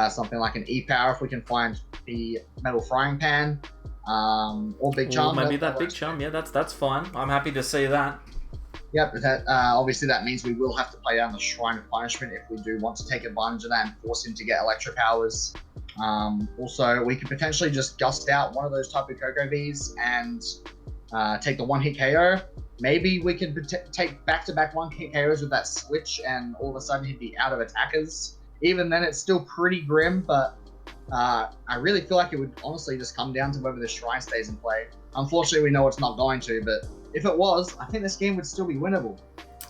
something like an E-Power if we can find the Metal Frying Pan, or Big Charm. Maybe that Big Charm, yeah, that's fine. I'm happy to see that. Yep, obviously that means we will have to play down the Shrine of Punishment if we do want to take advantage of that and force him to get Electro Powers. Also, we could potentially just gust out one of those Tapu Koko Vs and take the 1-hit KO. Maybe we could take back-to-back 1-hit KOs with that switch, and all of a sudden he'd be out of attackers. Even then, it's still pretty grim, but I really feel like it would honestly just come down to whether the Shrine stays in play. Unfortunately, we know it's not going to, but if it was, I think this game would still be winnable.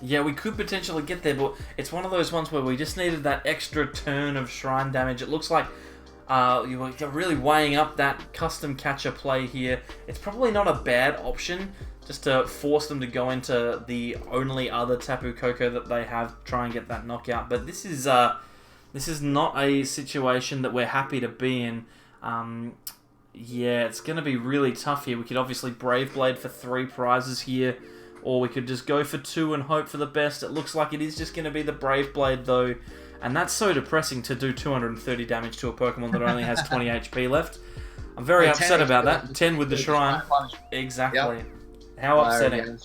Yeah, we could potentially get there, but it's one of those ones where we just needed that extra turn of Shrine damage. It looks like you're really weighing up that custom catcher play here. It's probably not a bad option just to force them to go into the only other Tapu Koko that they have, try and get that knockout. But this is not a situation that we're happy to be in. Yeah, it's going to be really tough here. We could obviously Brave Blade for 3 prizes here, or we could just go for 2 and hope for the best. It looks like it is just going to be the Brave Blade, though. And that's so depressing to do 230 damage to a Pokemon that only has 20 HP left. I'm very upset about that. 10 with the Shrine. Exactly. Yep. How upsetting.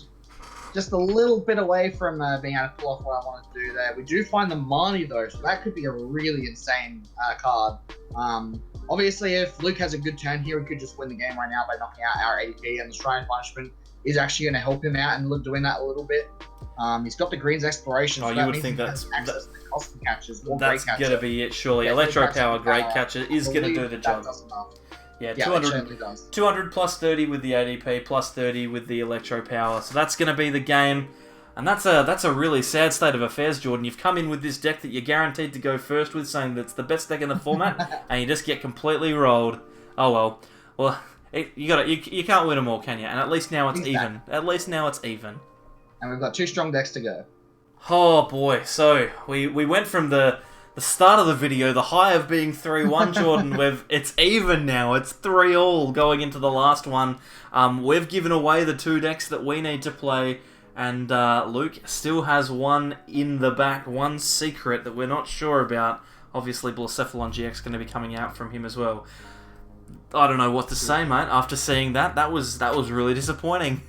Just a little bit away from being able to pull off what I want to do there. We do find the Marnie, though, so that could be a really insane card. Obviously, if Luke has a good turn here, we could just win the game right now by knocking out our ADP, and the Shrine of Punishment is actually going to help him out and look doing that a little bit. He's got the Greens Exploration. Oh, so you would think that's access to custom catches or that's great going to be it, surely. Yeah, Electro Power, Great Catcher is going to do the job. Yeah, 200 plus 30 with the ADP, plus 30 with the Electro Power. So that's going to be the game. And that's a really sad state of affairs, Jordan. You've come in with this deck that you're guaranteed to go first with, saying that's the best deck in the format, and you just get completely rolled. Oh well. Well, you can't win them all, can you? And at least now it's even. At least now it's even. And we've got 2 strong decks to go. Oh boy. So we went from the start of the video, the high of being 3-1, Jordan, it's even now. It's 3-all going into the last one. We've given away the 2 decks that we need to play, and Luke still has one in the back, one secret that we're not sure about. Obviously, Blacephalon GX going to be coming out from him as well. I don't know what to say, mate. After seeing that was really disappointing.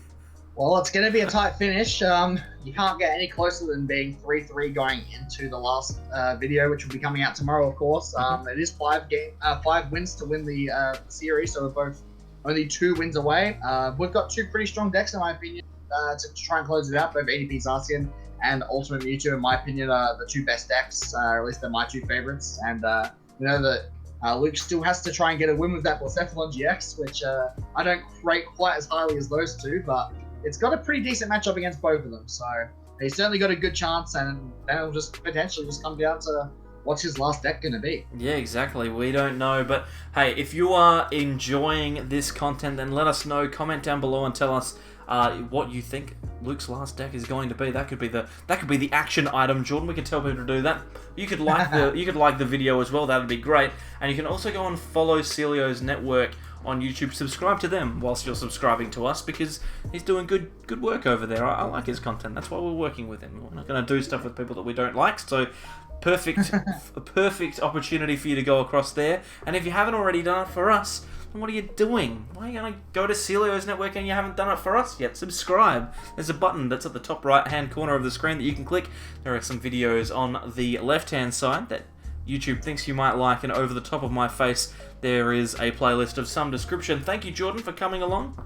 Well, it's going to be a tight finish. You can't get any closer than being 3-3 going into the last video, which will be coming out tomorrow, of course. It is 5 wins to win the series, so we're both only 2 wins away. We've got 2 pretty strong decks, in my opinion, to try and close it out. Both ADP Zacian and Ultimate Mewtwo, in my opinion, are the 2 best decks, or at least they're my 2 favorites. And we know that Luke still has to try and get a win with that Blacephalon GX, which I don't rate quite as highly as those 2, but it's got a pretty decent matchup against both of them. So he's certainly got a good chance, and then it'll just potentially just come down to what's his last deck going to be. Yeah, exactly. We don't know. But hey, if you are enjoying this content, then let us know. Comment down below and tell us what you think Luke's last deck is going to be. That could be the action item, Jordan. We can tell people to do that. You could like the video as well. That'd be great. And you can also go and follow Celio's network on YouTube. Subscribe to them whilst you're subscribing to us, because he's doing good work over there. I like his content. That's why we're working with him. We're not going to do stuff with people that we don't like. So a perfect opportunity for you to go across there. And if you haven't already done it for us, then what are you doing? Why are you going to go to Celio's network and you haven't done it for us yet? Subscribe. There's a button that's at the top right hand corner of the screen that you can click. There are some videos on the left hand side that YouTube thinks you might like, and over the top of my face there is a playlist of some description. Thank you, Jordan, for coming along.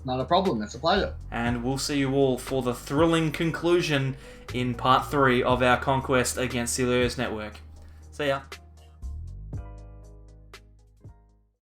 Not a problem, it's a pleasure. And we'll see you all for the thrilling conclusion in part 3 of our conquest against Celio's network. See ya.